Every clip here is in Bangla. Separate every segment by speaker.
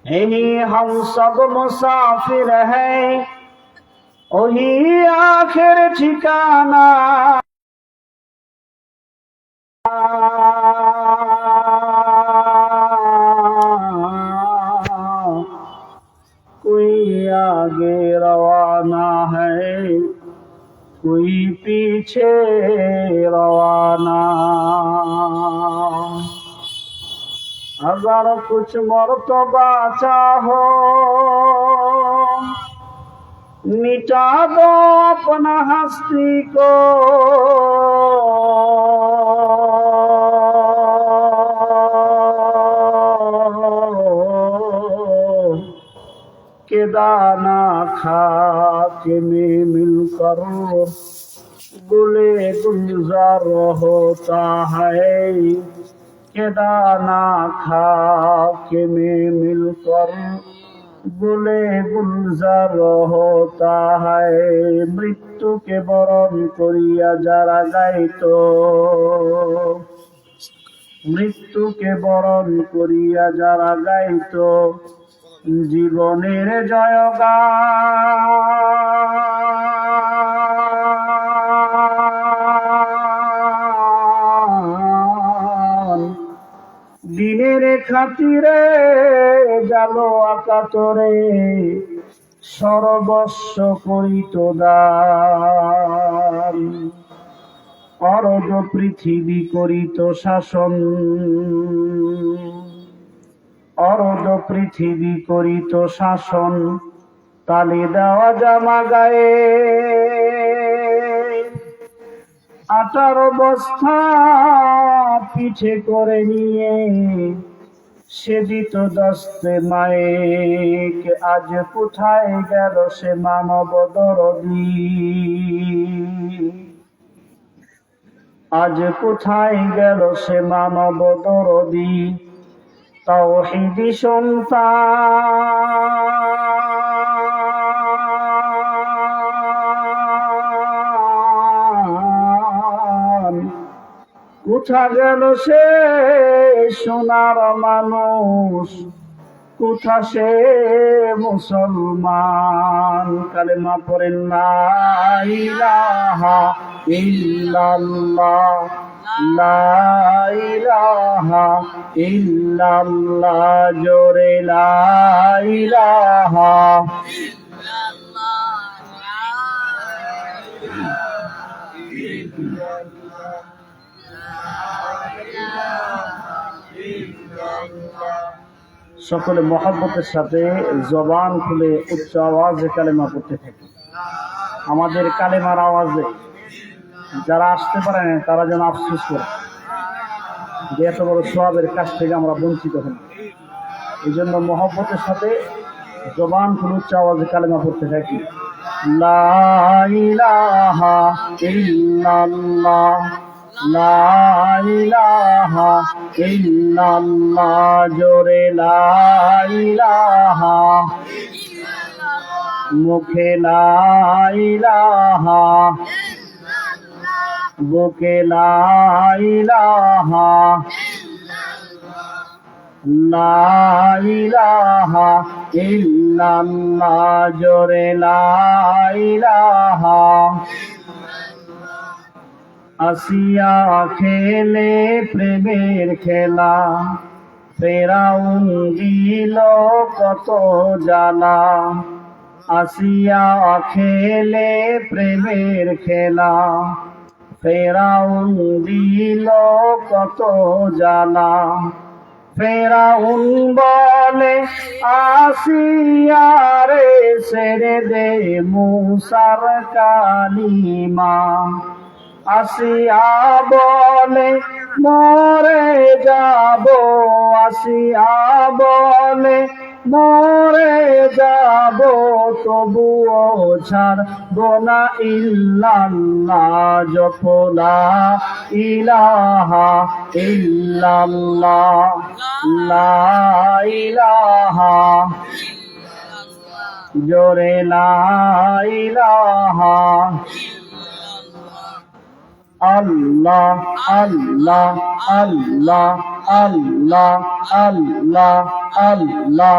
Speaker 1: यही हम सब मुसाफिर हैं, वही आखिर ठिकाना। कोई आगे रवाना है, कोई पीछे रवाना। अगर कुछ मर्तबा चाहो, मिटा दो अपना हस्ती को। के दाना खाक में मिलकर गुले गुलजार होता है। के दाना खाक में मिलकर गुले गुलजार होता है। मृत्यु के बरण करिया যারা গাইতো, মৃত্যুকে বরণ করিয়া যারা গাইতো জীবনের জয়গান। দিনের খাতিরে জালো আকাতরে সর্বস্ব করিত দান। অরজ পৃথিবী করিত শাসন, অরজ পৃথিবী করিত শাসন। তালি দেওয়া জামা গায়ে 18 বস্তা পিঠে করে নিয়ে সে দিত দস্তে মায়েক। আজ কোথায় গেল সে মানব দরদী? আজ কোথায় গেল সে মানব দরদী? তাওহীদি সন্তান। কোথা গেল সে সোনার মানুষ? কোথা সে মুসলমান? কালেমা পড়েন লা ইলাহা ইল্লাল্লাহ, লা ইলাহা ইল্লাল্লাহ। জোরে লা ইলাহা। সকলে মহব্বতের সাথে জবান খুলে উচ্চ আওয়াজে কালেমা পড়তে থাকি। আমাদের কালেমার আওয়াজে যারা আসতে পারে না তারা যেন আফসোস করে যে এত বড় সওয়াবের কাছ থেকে আমরা বঞ্চিত হই। এই জন্য মহব্বতের সাথে জবান খুলে উচ্চ আওয়াজে কালেমা পড়তে থাকি। লা ইলাহা ইল্লাল্লাহ, লা ইলাহা ইল্লাল্লাহ। জোরে লা ইলাহা, মুখে লা ইলাহা, বুকে লা ইলাহা, লা ইলাহা ইল্লাল্লাহ। জোরে লা ইলাহা। আসিয়া খেলে প্রেমের খেলা, ফেরাউন দিল কত জ্বালা। আসিয়া খেলে প্রেমের খেলা, ফেরাউন দিল কত জ্বালা। ফেরাউন বলে আসিয়া রে ছেড়ে দে মুসার কালিমা। আসিয়া বলে মরে যাব, আসিয়া বলে মরে যাব, তবুও ছাড়ব না ইল্লাল্লাহ। জপো লা ইলাহা ইল্লাল্লাহ, লা ইলাহা। জোরে লা ইলাহা। আল্লাহ আল্লাহ আল্লাহ আল্লাহ আল্লাহ আল্লাহ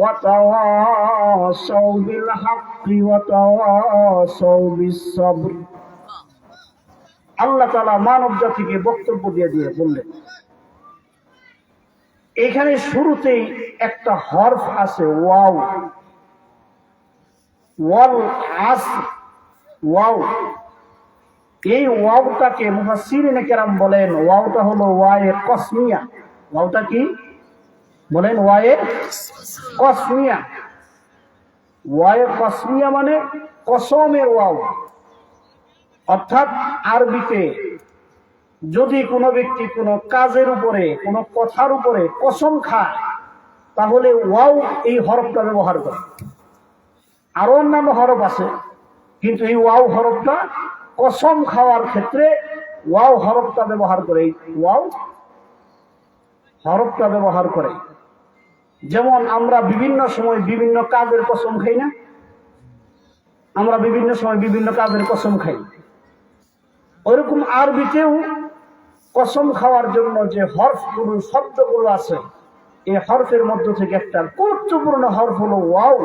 Speaker 1: وتواصوا بالحق وتواصوا بالصبر। আল্লাহ তাআলা মানব জাতিকে বক্তব্য দিয়ে বললেন, এখানে শুরুতেই একটা হরফ আছে ওয়াও, ওয়াল আসর, ওয়াও। এই ওয়াওটাকে মুফাসসিরিনে কেরাম বলেন ওয়াওটা হলো ওয়ায়ে কসমিয়া। ওয়াওটা কি বলেন? ওয়ায়ে কসমিয়া। ওয়ায়ে কসমিয়া মানে কসমের ওয়াও। অর্থাৎ আরবিতে যদি কোনো ব্যক্তি কোনো কাজের উপরে, কোনো কথার উপরে কসম খায়, তাহলে ওয়াও এই হরফটা ব্যবহার করে। আরো অন্যান্য হরফ আছে, কিন্তু এই ওয়াও হরফটা কসম খাওয়ার ক্ষেত্রে ওয়াও হরফটা ব্যবহার করে। ওয়াও হরফটা ব্যবহার করে। যেমন আমরা বিভিন্ন সময় বিভিন্ন কাজের কসম খাই না? আমরা বিভিন্ন সময় বিভিন্ন কাজের কসম খাই। ওইরকম আরবিতেও কসম খাওয়ার জন্য যে হরফগুলো, শব্দগুলো আছে, এই হরফের মধ্য থেকে একটা গুরুত্বপূর্ণ হরফ হলো ওয়াও।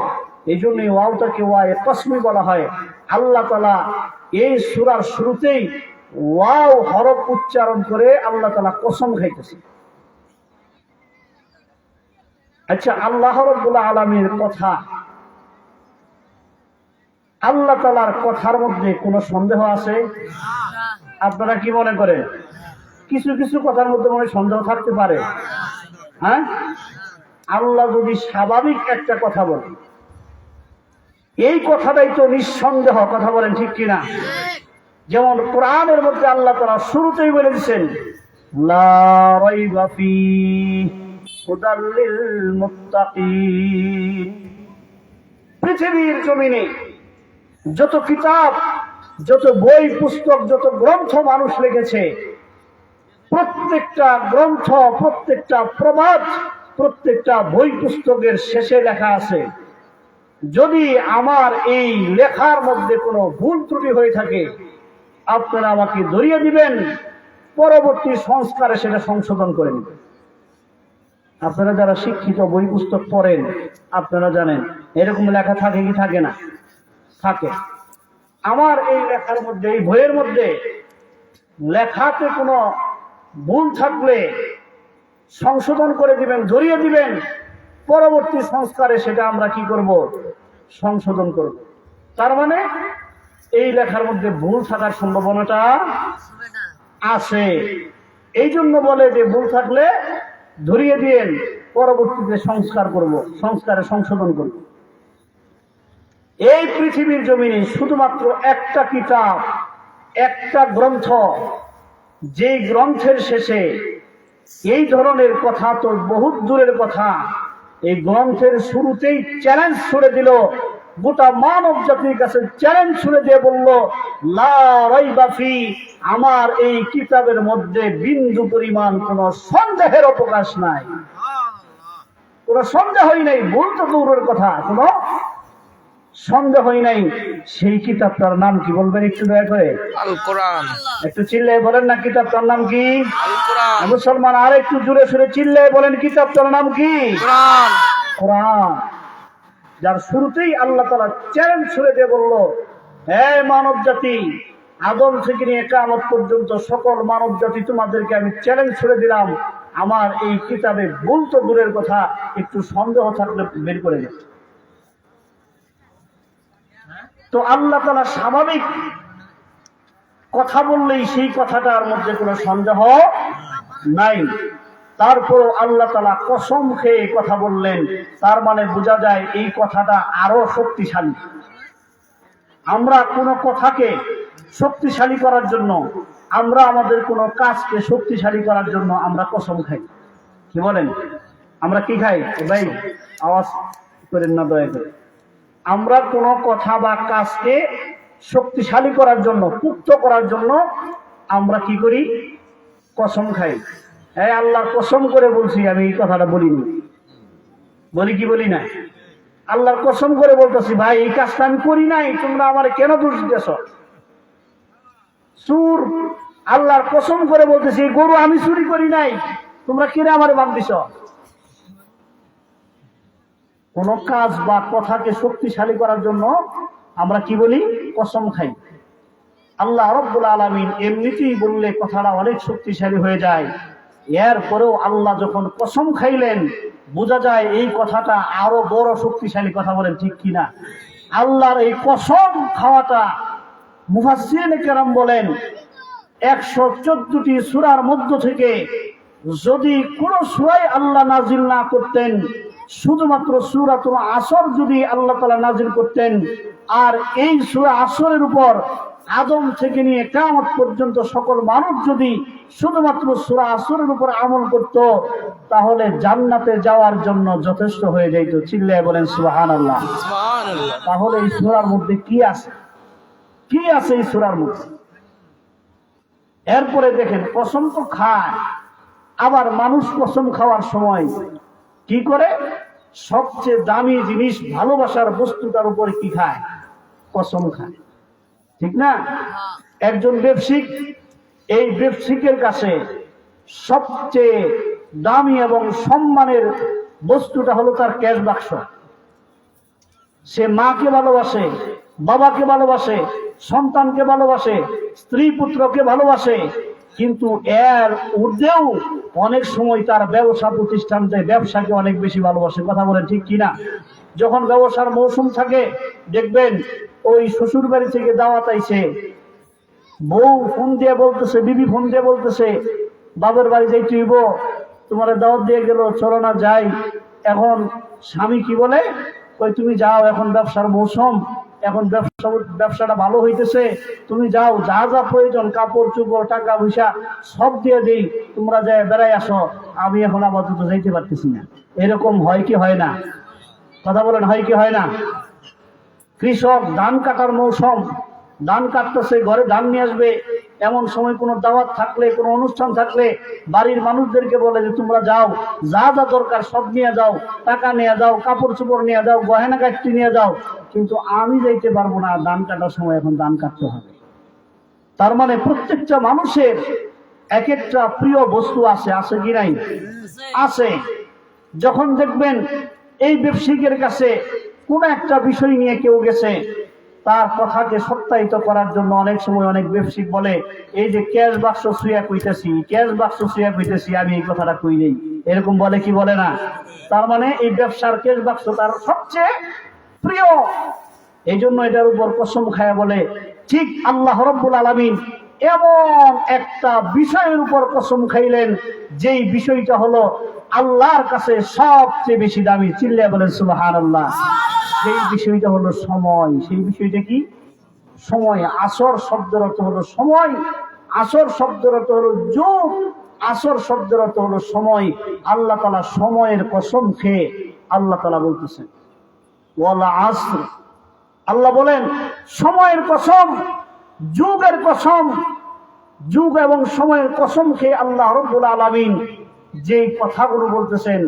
Speaker 1: এই জন্য এই ওয়াওটাকে ওয়ায়ে কসমি বলা হয়। আল্লাহ তাআলা এই সূরার শুরুতেই ওয়াও হরফ উচ্চারণ করে আল্লাহ তাআলা কসম খাইতেছে। আচ্ছা, আল্লাহ রাব্বুল আলামিনের কথা, আল্লাহ তাআলার কথার মধ্যে কোনো সন্দেহ আছে? আপনারা কি মনে করেন? কিছু কিছু কথার মধ্যে মনে সন্দেহ থাকতে পারে। হ্যাঁ, আল্লাহ যদি স্বাভাবিক একটা কথা বলে, এই কথাটাই তো নিঃসন্দেহ। কথা বলেন ঠিক কিনা? যেমন কোরআনের মধ্যে আল্লাহ তাআলা শুরুতেই বলে দিয়েছেন, লা রাইবা ফীহি হুদাল লিল মুত্তাকিন। পৃথিবীর জমিনে যত কিতাব, যত বই পুস্তক, যত গ্রন্থ মানুষ লিখেছে, প্রত্যেকটা গ্রন্থ, প্রত্যেকটা প্রবাদ, প্রত্যেকটা বই পুস্তকের শেষে লেখা আছে, যদি আমার এই লেখার মধ্যে কোনো ভুল ত্রুটি হয়ে থাকে, আপনারা আমাকে ধরিয়ে দিবেন, পরবর্তী সংস্কারে সেটা সংশোধন করে নেবেন। আপনারা যারা শিক্ষিত, বই পুস্তক পড়েন, আপনারা জানেন এরকম লেখা থাকে কি থাকে না? থাকে। আমার এই লেখার মধ্যে, এই বইয়ের মধ্যে লেখাতে কোনো ভুল থাকলে সংশোধন করে দিবেন, ধরিয়ে দিবেন, পরবর্তী সংস্কারে সেটা আমরা কি করব? সংশোধন করব। তার মানে এই লেখার মধ্যে ভুল থাকার সম্ভাবনাটা আছে। এই জন্য বলে যে ভুল থাকলে ধরিয়ে দিয়েন, পরবর্তীতে সংস্কার করব, সংস্কারে সংশোধন করব। এই পৃথিবীর জমিনে শুধুমাত্র একটা কিতাব, একটা গ্রন্থ, যেই গ্রন্থের শেষে এই ধরনের কথা তো বহুত দূরের কথা, এই গ্রন্থের শুরুতেই চ্যালেঞ্জ ছুড়ে দিল, গোটা মানব জাতির কাছে চ্যালেঞ্জ ছুড়ে দিয়ে বলল, লা রাইবা ফী, আমার এই কিতাবের মধ্যে বিন্দু পরিমাণ কোনো সন্দেহের অবকাশ নাই। কোনো সন্দেহই নাই। ভুল তো দূরের কথা, কোনো সন্দেহই নাই। সেই কিতাবটার নাম কি বলবেন একটু দয়া করে?
Speaker 2: আল কোরআন।
Speaker 1: একটু চিল্লায় বলেন না, কিতাবটার নাম কি?
Speaker 2: আল কোরআন।
Speaker 1: মুসলমান আর একটু জোরে সুরে চিল্লায় বলেন, কিতাবটার নাম কি?
Speaker 2: কোরআন।
Speaker 1: কোরআন। যার শুরুতেই আল্লাহ তাআলা চ্যালেঞ্জ ছুড়ে দিয়ে বলল, হে মানব জাতি, আদম থেকে নিয়ে কিয়ামত পর্যন্ত সকল মানব জাতি, তোমাদেরকে আমি চ্যালেঞ্জ ছুড়ে দিলাম, আমার এই কিতাবে ভুল তো দূরের কথা, একটু সন্দেহ থাকলে বের করে দেন। তো আল্লাহ তাআলা স্বাভাবিক কথা বললেই সেই কথাটার মধ্যে কোনো সন্দেহ নাই। তারপর আল্লাহ তাআলা কসম খেয়ে কথা বললেন, তার মানে বোঝা যায় এই কথাটা আরো শক্তিশালী। আমরা কোনো কথাকে শক্তিশালী করার জন্য, আমরা আমাদের কোনো কাজকে শক্তিশালী করার জন্য আমরা কসম খাই। কি বলেন? আমরা কি খাই? ভাই আওয়াজ করেন না দয়া করে। আমরা কোনো কথা বা কাজকে শক্তিশালী করার জন্য, পুক্ত করার জন্য আমরা কি করি? কসম খাই। এই আল্লাহর কসম করে বলছি, আমি এই কথাটা বলিনি। বলি কি বলি না? আল্লাহর কসম করে বলতেছি, ভাই এই কাজটা আমি করি নাই, তোমরা আমার কেন দোষ দিতেছ? চুর। আল্লাহর কসম করে বলতেছি, গরু আমি চুরি করি নাই, তোমরা কেন আমার বান্ধিছ? কোনো কাজ বা কথাকে শক্তিশালী করার জন্য আমরা কি বলি? কসম খাই। আল্লাহ রাব্বুল আলামিন এমনিতেই বললে কথাটা অনেক শক্তিশালী হয়ে যায়, এরপরেও আল্লাহ যখন কসম খাইলেন বোঝা যায় এই কথাটা আরো বড় শক্তিশালী কথা। বলেন ঠিক কিনা? আল্লাহর এই কসম খাওয়াটা মুফাসসিরিনে কেরাম বলেন 114টি সূরার মধ্য থেকে যদি কোন সূরায় আল্লাহ নাজিল না করতেন, শুধুমাত্র সূরাতুল আসর যদি আল্লাহ তাআলা নাজিল করতেন, আর এই সূরা আসরের উপর আদম থেকে নিয়ে কিয়ামত পর্যন্ত সকল মানুষ যদি শুধুমাত্র সূরা আসরের উপর আমল করত, তাহলে জান্নাতে যাওয়ার জন্য যথেষ্ট হয়ে যাইত। চিল্লায়ে বলেন সুবহানাল্লাহ।
Speaker 2: সুবহানাল্লাহ।
Speaker 1: তাহলে এই সূরার মধ্যে কি আছে? কি আছে এই সূরার মধ্যে? এরপরে দেখেন, কসম তো খায়, আবার মানুষ কসম খাওয়ার সময় কি করে? সবচেয়ে দামি জিনিস ভালোবাসার বস্তুটার উপরে কি খায়? কসম খায়, ঠিক না? একজন ব্যবসায়িক, এই ব্যবসায়িকের কাছে সবচেয়ে দামি এবং সম্মানের বস্তুটা হলো তার ক্যাশ বাক্স। সে মাকে ভালোবাসে, বাবাকে ভালোবাসে, সন্তানকে ভালোবাসে, স্ত্রী পুত্রকে ভালোবাসে, কিন্তু এর ঊর্ধ্বেও অনেক সময় তার ব্যবসা প্রতিষ্ঠানতে ব্যবসাকে অনেক বেশি ভালোবাসে। কথা বলেন ঠিক কিনা? যখন ব্যবসার মৌসুম থাকে, দেখবেন ওই শ্বশুর বাড়ি থেকে দাওয়াত আইছে, বউ ফোন দিয়ে বলতেছে, বিবি ফোন দিয়ে বলতেছে, বাবার বাড়ি যাইতে হইব, তোমার দাওয়াত দিয়ে গেল, চলো না যাই। এখন স্বামী কি বলে? কই তুমি যাও, এখন ব্যবসার মৌসুম, এখন ব্যবসাটা ভালো হইতেছে, তুমি যাও, যা যা প্রয়োজন কাপড় চোপড় টাকা পয়সা সব দিয়ে দেই, তোমরা যায় বেড়াই আসো, আমি এখন আপাতত যাইতে পারতেছি না। এরকম হয় কি হয় না? কথা বলেন, হয় কি হয় না? কৃষক ধান কাটার মৌসুম, ধান কাটতেছে, ঘরে ধান নিয়ে আসবে, এমন সময় কোনো দাওয়াত থাকলে, কোনো অনুষ্ঠান থাকলে বাড়ির মানুষদেরকে বলে যে তোমরা যাও, যা যা দরকার সব নিয়ে যাও, টাকা নিয়ে যাও, কাপড় চোপড় নিয়ে যাও, গয়না গাছটি নিয়ে যাও, কিন্তু আমি যাইতে পারবো না, ধান কাটার সময় এখন ধান কাটতে হবে। তার মানে প্রত্যেকটা মানুষের এক একটা প্রিয় বস্তু আছে, আছে কি নাই? আছে। যখন দেখবেন এই ব্যবসায়িকের কাছে কোন একটা বিষয় নিয়ে কেউ গেছে, তার কথাকে সত্যায়িত করার জন্য অনেক সময় অনেক ব্যবসায়িক বলে, এই যে ক্যাশ বাক্স ছুঁয়া কইতেছি, ক্যাশ বাক্স ছুঁয়া কইতেছি, আমি এই কথাটা কই নেই, এরকম বলে কি বলে না? তার মানে এই ব্যবসার ক্যাশ বাক্স তার সবচেয়ে প্রিয়, এই জন্য এটার উপর কসম খায়া বলে। ঠিক আল্লাহ রাব্বুল আলামিন এমন একটা বিষয়ের উপর কসম খাইলেন, যেই বিষয়টা হলো আল্লাহর কাছে সবচেয়ে বেশি দামি। চিল্লায়া বলেন সুবহানাল্লাহ। সেই বিষয়টা হলো সময়। সেই বিষয়টা কি? সময়। আসর শব্দের অর্থ হলো সময়, আসর শব্দের অর্থ হলো যুগ, আসর শব্দের অর্থ হলো সময়। আল্লাহ তাআলা সময়ের কসম খেয়ে আল্লাহ তাআলা বলতেছেন ওয়াল আসর। আল্লাহ বলেন সময়ের কসম, যুগের কসম, যুগ এবং সময়ের কসম খেয়ে আল্লাহ রাব্বুল আলামিন যে কথাগুলো বলতেছেন,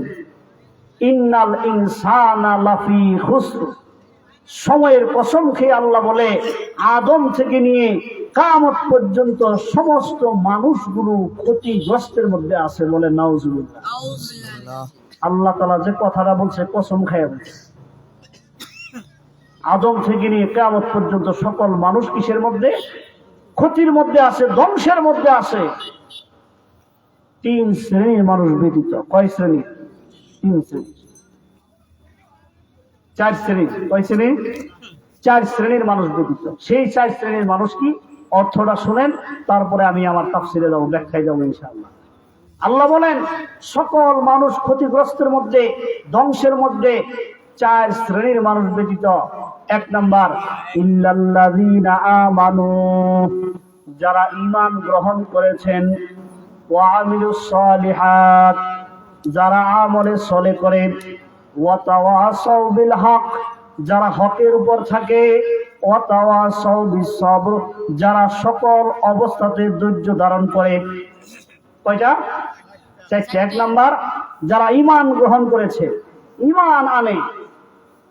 Speaker 1: ইন্নাল ইনসানা লাফি খুসর। সময়ের কসম খেয়ে আল্লাহ বলে আদম থেকে নিয়ে কিয়ামত পর্যন্ত সমস্ত মানুষগুলো ক্ষতিগ্রস্তের মধ্যে আছে। বলে নাউজুবিল্লাহ। আল্লাহ তাআলা যে কথাটা বলছে কসম খেয়ে বলছে, আদম থেকে নিয়ে কিয়ামত পর্যন্ত সকল মানুষ কিসের মধ্যে? ক্ষতির মধ্যে আছে, ধ্বংসের মধ্যে আছে। 3 শ্রেণীর মানুষ ব্যতীত। কয় শ্রেণী? 3 শ্রেণী। 4 শ্রেণী। কয় শ্রেণী? 4 শ্রেণীর মানুষ ব্যতীত। সেই 4 শ্রেণীর মানুষ কি? অর্থটা শুনেন, তারপরে আমি আমার তাফসিরে যাব, ব্যাখ্যায় যাব ইনশাআল্লাহ। আল্লাহ বলেন সকল মানুষ ক্ষতিগ্রস্তের মধ্যে, ধ্বংসের মধ্যে 4 শ্রেণীর মানুষ ব্যতীত। 1 নাম্বার, ইল্লাল্লাযীনা আমানু, যারা ঈমান গ্রহণ করেছেন, ওয়া আমিলুস সালিহাত, যারা আমলে সলে করে, ওয়া তাওয়াসাউ বিল হক, যারা হকের উপর থাকে, ওয়া তাওয়াসাউ বিস সবর, যারা সকল অবস্থাতে ধৈর্য ধারণ করে। কয়টা? 4। 1 নাম্বার, যারা ঈমান গ্রহণ করেছে, ঈমান আনে।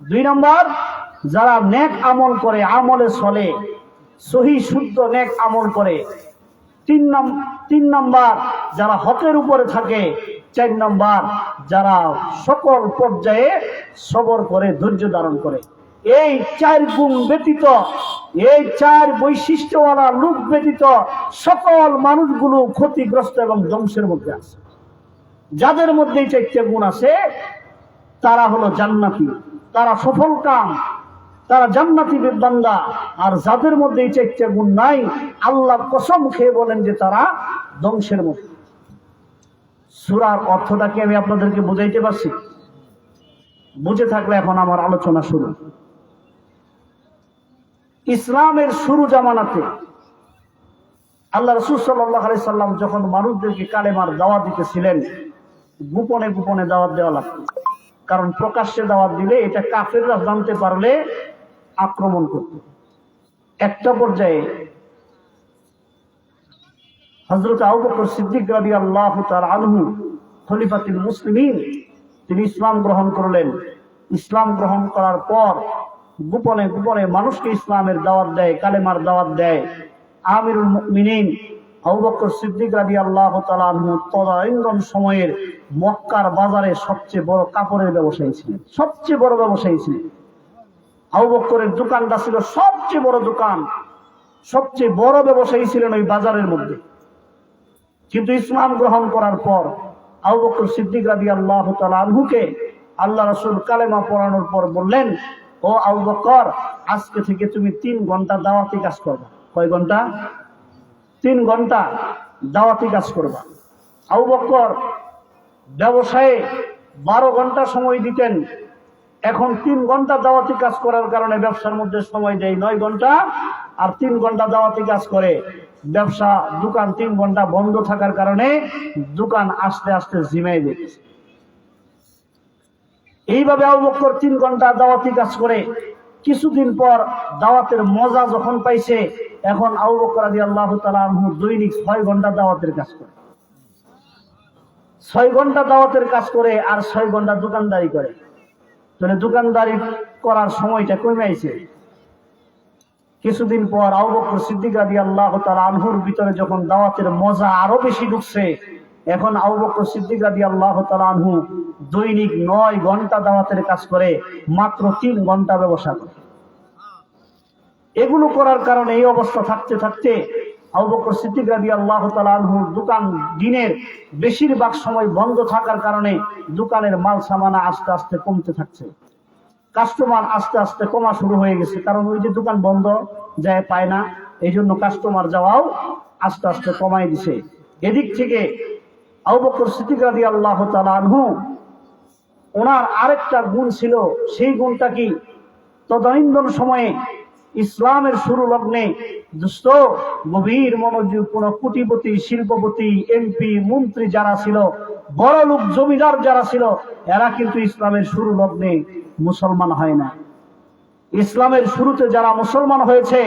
Speaker 1: 2 নাম্বার, যারা নেক আমল করে, আমলে চলে, সহি শুদ্ধ নেক আমল করে। 3 নাম্বার, যারা হকের উপরে থাকে, 4 নম্বর, যারা সকল পর্যায়ে সবর করে, ধৈর্য ধারণ করে। এই 4 গুণ ব্যতীত, এই 4 বৈশিষ্ট্যওয়ালা লোক ব্যতীত সকল মানুষগুলো ক্ষতিগ্রস্ত এবং ধ্বংসের মধ্যে আছে। যাদের মধ্যে এই 4টা গুণ আছে তারা হলো জান্নাতি, তারা সফল কাম, তারা জান্নাতি বান্দা। আর যাদের মধ্যে এই 4টা গুণ নাই, আল্লাহ কসম খেয়ে বলেন যে তারা ধ্বংসের মধ্যে। সূরার অর্থটা কি আমি আপনাদেরকে বুঝাইতে পারছি? বুঝে থাকলে এখন আমার আলোচনা শুরু। ইসলামের শুরু জামানাতে আল্লাহ রাসূল সাল্লাল্লাহু আলাইহি সাল্লাম যখন মানুষদেরকে কালেমার দাওয়াত দিতেছিলেন, গোপনে গোপনে দাওয়াত দেওয়া লাগতো। কারণ প্রকাশ্যে দাওয়াত দিলে এটা কাফেররা জানতে পারলে আক্রমণ করত। একটা পর্যায়ে হযরত আবু বকর সিদ্দিক রাদিয়াল্লাহু তাআলা আনহু, খলিফাতুল মুসলিমিন, তিনি ইসলাম গ্রহণ করলেন। ইসলাম গ্রহণ করার পর গোপনে গোপনে মানুষকে ইসলামের দাওয়াত দেয়, কালেমার দাওয়াত দেয়। আমিরুল মুমিনিন আবু বকর সিদ্দিক রাদিয়াল্লাহু তাআলা আনহু তদানীন্তন সময়ের মক্কার বাজারে সবচেয়ে বড় কাপড়ের ব্যবসায়ী ছিলেন, সবচেয়ে বড় ব্যবসায়ী ছিলেন। আবু বকরের দোকানটা ছিল সবচেয়ে বড় দোকান, সবচেয়ে বড় ব্যবসায়ী ছিলেন ওই বাজারের মধ্যে। কিন্তু ইসলাম গ্রহণ করার পর আবু বকর সিদ্দিক রাদিয়াল্লাহু তাআলা আনহুকে আল্লাহ রাসূল কালেমা পড়ানোর পর বললেন, ও আবু বকর, আজকে থেকে তুমি 3 ঘন্টা দাওয়াতি কাজ করবা। কয় ঘন্টা? 3 ঘন্টা দাওয়াতি কাজ করবা। আবু বকর ব্যবসায়ে 12 ঘন্টা সময় দিতেন, এখন 3 ঘন্টা দাওয়াতি কাজ করার কারণে ব্যবসার মধ্যে সময় দেয় 9 ঘন্টা, আর 3 ঘন্টা দাওয়াতি কাজ করে। ব্যবসা, দোকান 3 ঘন্টা বন্ধ থাকার কারণে দোকান আস্তে আস্তে ঝিমাই দিচ্ছে। এইভাবে আবু বকর 3 ঘন্টা দাওয়াতি কাজ করে। কিছুদিন পর দাওয়াতের মজা যখন পাইছে, এখন আবু বকর রাদিয়াল্লাহু তাআলা আনহু দৈনিক 6 ঘন্টা দাওয়াতের কাজ করে। 6 ঘন্টা দাওয়াতের কাজ করে আর 6 ঘন্টা দোকানদারি করে। তাহলে দোকানদারি করার সময়টা কমে আইছে। কিছুদিন পর আবু বকর সিদ্দিক রাদিয়াল্লাহু তাআলা আনহুর ভিতরে যখন দাওয়াতের মজা আরো বেশি ঢুকছে, এখন আবু বকর সিদ্দিক রাদিয়াল্লাহু তাআলা আনহু দৈনিক 9 ঘন্টা দাওয়াতের কাজ করে, মাত্র 3 ঘন্টা ব্যবসা করে। এগুলো করার কারণে এই অবস্থা থাকতে থাকতে আবু বকর সিদ্দিক রাদিয়াল্লাহু তাআলা আনহুর দোকান দিনের বেশিরভাগ সময় বন্ধ থাকার কারণে দোকানের মাল সামানা আস্তে আস্তে কমতে থাকছে। কাস্টমার আস্তে আস্তে কমা শুরু হয়ে গেছে, কারণ ওই যে দোকান বন্ধ, যায় পায় না, এই জন্য কাস্টমার যাওয়াও আস্তে আস্তে কমাই দিছে। এদিক থেকে আবু বকর সিদ্দিক রাদিয়াল্লাহু তাআলা আনহু, ওনার আরেকটা গুণ ছিল। সেই গুণটা কি? তদানীন্তন সময়ে ইসলামের শুরু লগ্নে দুষ্ট গভীর মনোযোগ, কোন কোটিপতি, শিল্পপতি, এমপি, মন্ত্রী যারা ছিল, বড় লোক, জমিদার যারা ছিল, এরা কিন্তু ইসলামের শুরু লগ্নে মুসলমান হয় না। ইসলামের শুরুতে যারা মুসলমান হয়েছে,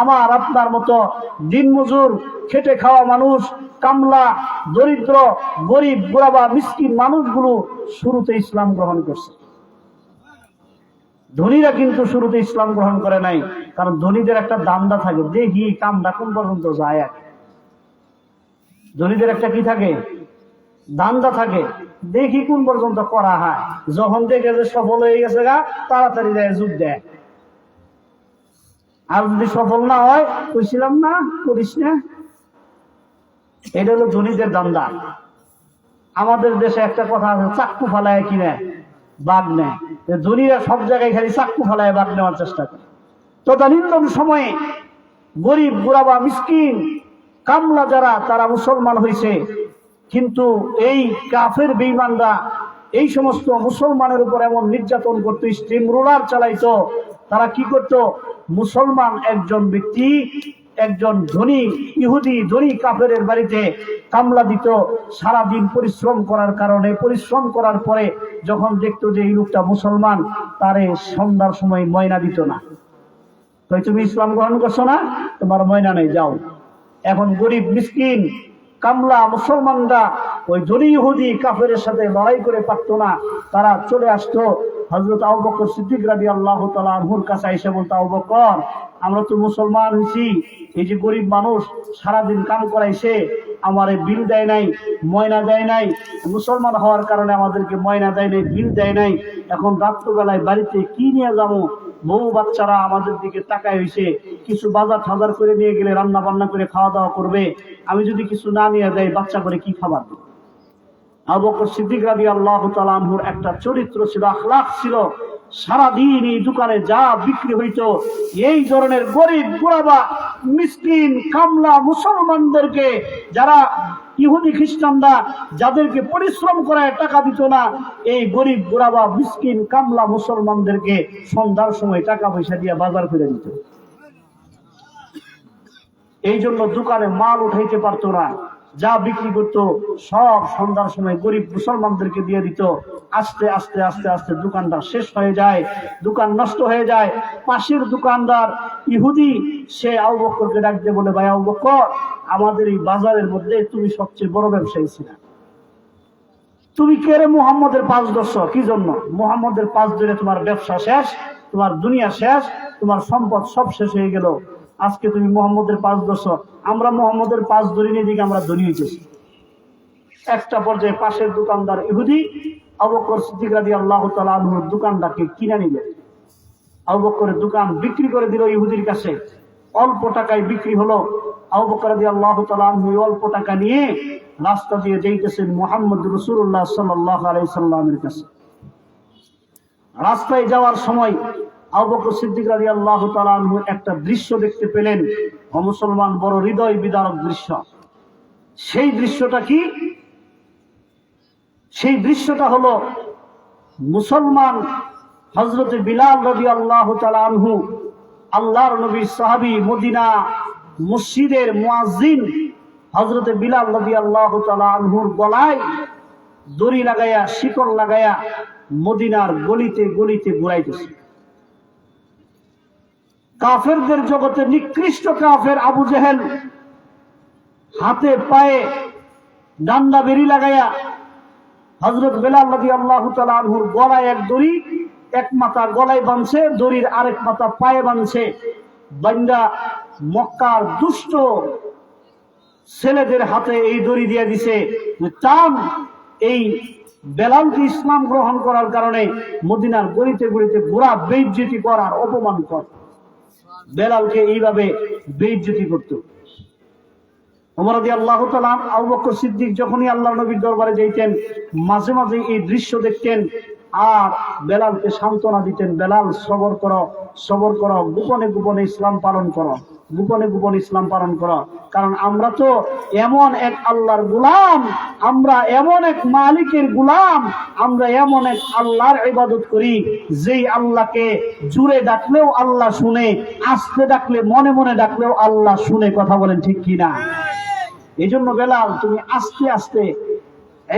Speaker 1: আমার আপনার মতো দিনমজুর, খেটে খাওয়া মানুষ, কামলা, দরিদ্র, গরিব, বুড়াবা, মিসকিন মানুষগুলো শুরুতে ইসলাম গ্রহণ করছে। ধনীরা কিন্তু শুরুতে ইসলাম গ্রহণ করে নাই, কারণ ধনীদের একটা দান্দা থাকে, দেখি কামটা কোন পর্যন্ত যায়। ধনীদের একটা কি থাকে? দান্দা থাকে, দেখি কোন পর্যন্ত করা হয়। যখন দেখে যে সফল হয়ে গেছে গা, তাড়াতাড়ি যায় যোগ দেয়। আর যদি সফল না হয়, কইছিলাম না, করিস না। এটা হলো ধনীদের দান্দা। আমাদের দেশে একটা কথা আছে, চাক্কু ফালায় কিনে বাঘ নেয়। ধনীরা সব জায়গায় খালি চাক্কু ফালায় বাঘ নেওয়ার চেষ্টা করে। তদানীন্তন সময়ে গরিব, বুড়াবা, মিসকিন, কামলা যারা, তারা মুসলমান হয়েছে। কিন্তু এই কাফের বেঈমানরা এই সমস্ত মুসলমানের উপর এমন নির্যাতন করতো, স্টিম রোলার চালাইতো। তারা কি করত? মুসলমান একজন ব্যক্তি, একজন ধনী ইহুদি, ধনী কাফেরের বাড়িতে কামলা দিত। সারাদিন পরিশ্রম করার কারণে, পরিশ্রম করার পরে যখন দেখতো যে এই লোকটা মুসলমান, তারে সন্ধ্যার সময় ময়না দিত না। তো তুমি ইসলাম গ্রহণ করছো না, তোমার ময়না নেই, যাও। এখন গরিব, মিসকিন, কামলা মুসলমানরা ওই ধনী ইহুদি কাফেরের সাথে লড়াই করে পারতো না। তারা চলে আসতো হযরত আবু বকর সিদ্দিক রাদিয়াল্লাহু তাআলা আনহুর কাছে এসে বলতো, আবু বকর, আমরা তো মুসলমান হয়েছি, এই যে গরিব মানুষ সারাদিন কাম করাইছে, আমার বিল দেয় নাই, ময়না দেয় নাই, মুসলমান হওয়ার কারণে আমাদেরকে ময়না দেয় নাই, বিল দেয় নাই, এখন রাত্রবেলায় বাড়িতে কি নিয়ে যাবো, বউ বাচ্চারা আমাদের দিকে তাকায় হয়েছে, কিছু বাজার ঠাজার করে নিয়ে গেলে রান্না বান্না করে খাওয়া দাওয়া করবে, আমি যদি কিছু না নিয়ে যাই বাচ্চা করে কি খাবার দেব? আবু বকর সিদ্দিক রাদিয়াল্লাহু তাআলা আনহুর একটা চরিত্র ছিল, আখলাক ছিল। সারাদিন এই দোকানে যা বিক্রি হইতো, এই ধরনের গরিব গুরাবা মিসকিন কামলা মুসলমানদেরকে, যারা ইহুদি খ্রিস্টানরা যাদেরকে পরিশ্রম করায় টাকা দিত না, এই গরিব গুরাবা মিসকিন কামলা মুসলমানদেরকে সন্ধ্যার সময় টাকা পয়সা দিয়ে বাজার করে দিত। এই জন্য দোকানে মাল উঠাইতে পারতো না, যা বিক্রি করতো সব সন্ধ্যার সময় গরিব মুসলমানদেরকে দিয়ে দিত। আস্তে আস্তে আস্তে আস্তে দোকানটা শেষ হয়ে যায়, দোকান নষ্ট হয়ে যায়। পাশের দোকানদার ইহুদি সে আবু বকরকে ডাক দিয়ে বলে, ভাই আবু বকর, আমাদের এই বাজারের মধ্যে তুমি সবচেয়ে বড় ব্যবসায়ী ছিলা, তুমি কে রে? মুহাম্মদের পাঁচ দর্শ। কি জন্য? মুহাম্মদের পাঁচ ধরে তোমার ব্যবসা শেষ, তোমার দুনিয়া শেষ, তোমার সম্পদ সব শেষ হয়ে গেল, আজকে তুমি মুহাম্মদের পাঁচ দর্শ। আমরা মুহাম্মদের পাঁচ ধরে নিয়ে দিকে আমরা ধনী হইতেছি। একটা পর্যায়ে পাশের দোকানদার ইহুদি আবু বকর সিদ্দিক রাদিয়াল্লাহু তাআলা আনহুর দোকানটাকে কিনে নিলেন। আবু বকরের দোকান বিক্রি করে দিল ইহুদির কাছে, অল্প টাকায় বিক্রি হলো। আবু বকর রাদিয়াল্লাহু তাআলা আনহু অল্প টাকা নিয়ে রাস্তা দিয়ে যাইতেছেন মুহাম্মদ রাসূলুল্লাহ সাল্লাল্লাহু আলাইহি সাল্লামের কাছে। রাস্তায় যাওয়ার সময় আবু বকর সিদ্দিক রাদিয়াল্লাহু তাআলা আনহু একটা দৃশ্য দেখতে পেলেন, মুসলমান বড় হৃদয় বিদারক দৃশ্য। সেই দৃশ্যটা কি? সেই দৃশ্যটা হলো মুসলমান হযরতে বিলাল রাদিয়াল্লাহু তাআলা আনহু, আল্লাহর নবীর সাহাবী, মদিনা মসজিদের মুয়াজ্জিন হযরতে বিলাল রাদিয়াল্লাহু তাআলা আনহুর গলায় দড়ি লাগায়া, শিকল লাগায়া মদিনার গলিতে গলিতে ঘুরাইতেছে। কাফেরদের জগতে নিকৃষ্ট কাফের আবু জেহেল হাতে পায়ে ডান্ডা বেরি লাগায়া হযরত বিলাল রাদিয়াল্লাহু তাআলা আনহুর গলায় এক দড়ি, এক মাথা গলায় বাঁধছে, দড়ির আরেক মাথা পায়ে বাঁধছে। বান্দা মক্কার দুষ্ট ছেলেদের হাতে এই দড়ি দিয়ে দিছে, টান, এই বেলালকে ইসলাম গ্রহণ করার কারণে মদিনার গলিতে গলিতে ঘোরা, বেইজ্জতি করার, অপমান কর। বেলালকে এইভাবে বেইজ্জতি করত। ওমর রাদিয়াল্লাহু তাআলা আবু বকর সিদ্দিক যখনই আল্লাহর নবীর দরবারে যাইতেন, মাঝে মাঝে এই দৃশ্য দেখতেন আর বেলালকে সান্ত্বনা দিতেন, বেলাল সবর করো, সবর করো, গোপনে গোপনে ইসলাম পালন করো, গোপনে গোপনে ইসলাম পালন করো। কারণ আমরা তো এমন এক আল্লাহর গোলাম, আমরা এমন এক মালিকের গোলাম, আমরা এমন এক আল্লাহর ইবাদত করি যেই আল্লাহকে জুড়ে ডাকলেও আল্লাহ শুনে, আস্তে ডাকলে, মনে মনে ডাকলেও আল্লাহ শুনে। কথা বলেন ঠিক কিনা? এই জন্য বেলাল, তুমি আস্তে আস্তে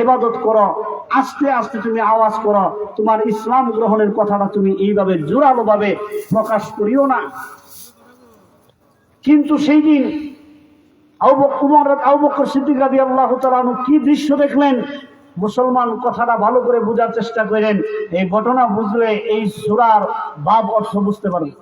Speaker 1: ইবাদত করো, আস্তে আস্তে তুমি আওয়াজ করো, তোমার ইসলাম গ্রহণের কথাটা তুমি এইভাবে জোরালো ভাবে প্রকাশ করিও না। কিন্তু সেই দিন আবু বকর সিদ্দিক রাদিয়াল্লাহু তাআলা আনহু কি দৃশ্য দেখলেন? মুসলমান কথাটা ভালো করে বোঝার চেষ্টা করেন, এই ঘটনা বুঝলে এই সূরার ভাব অর্থ বুঝতে পারবেন।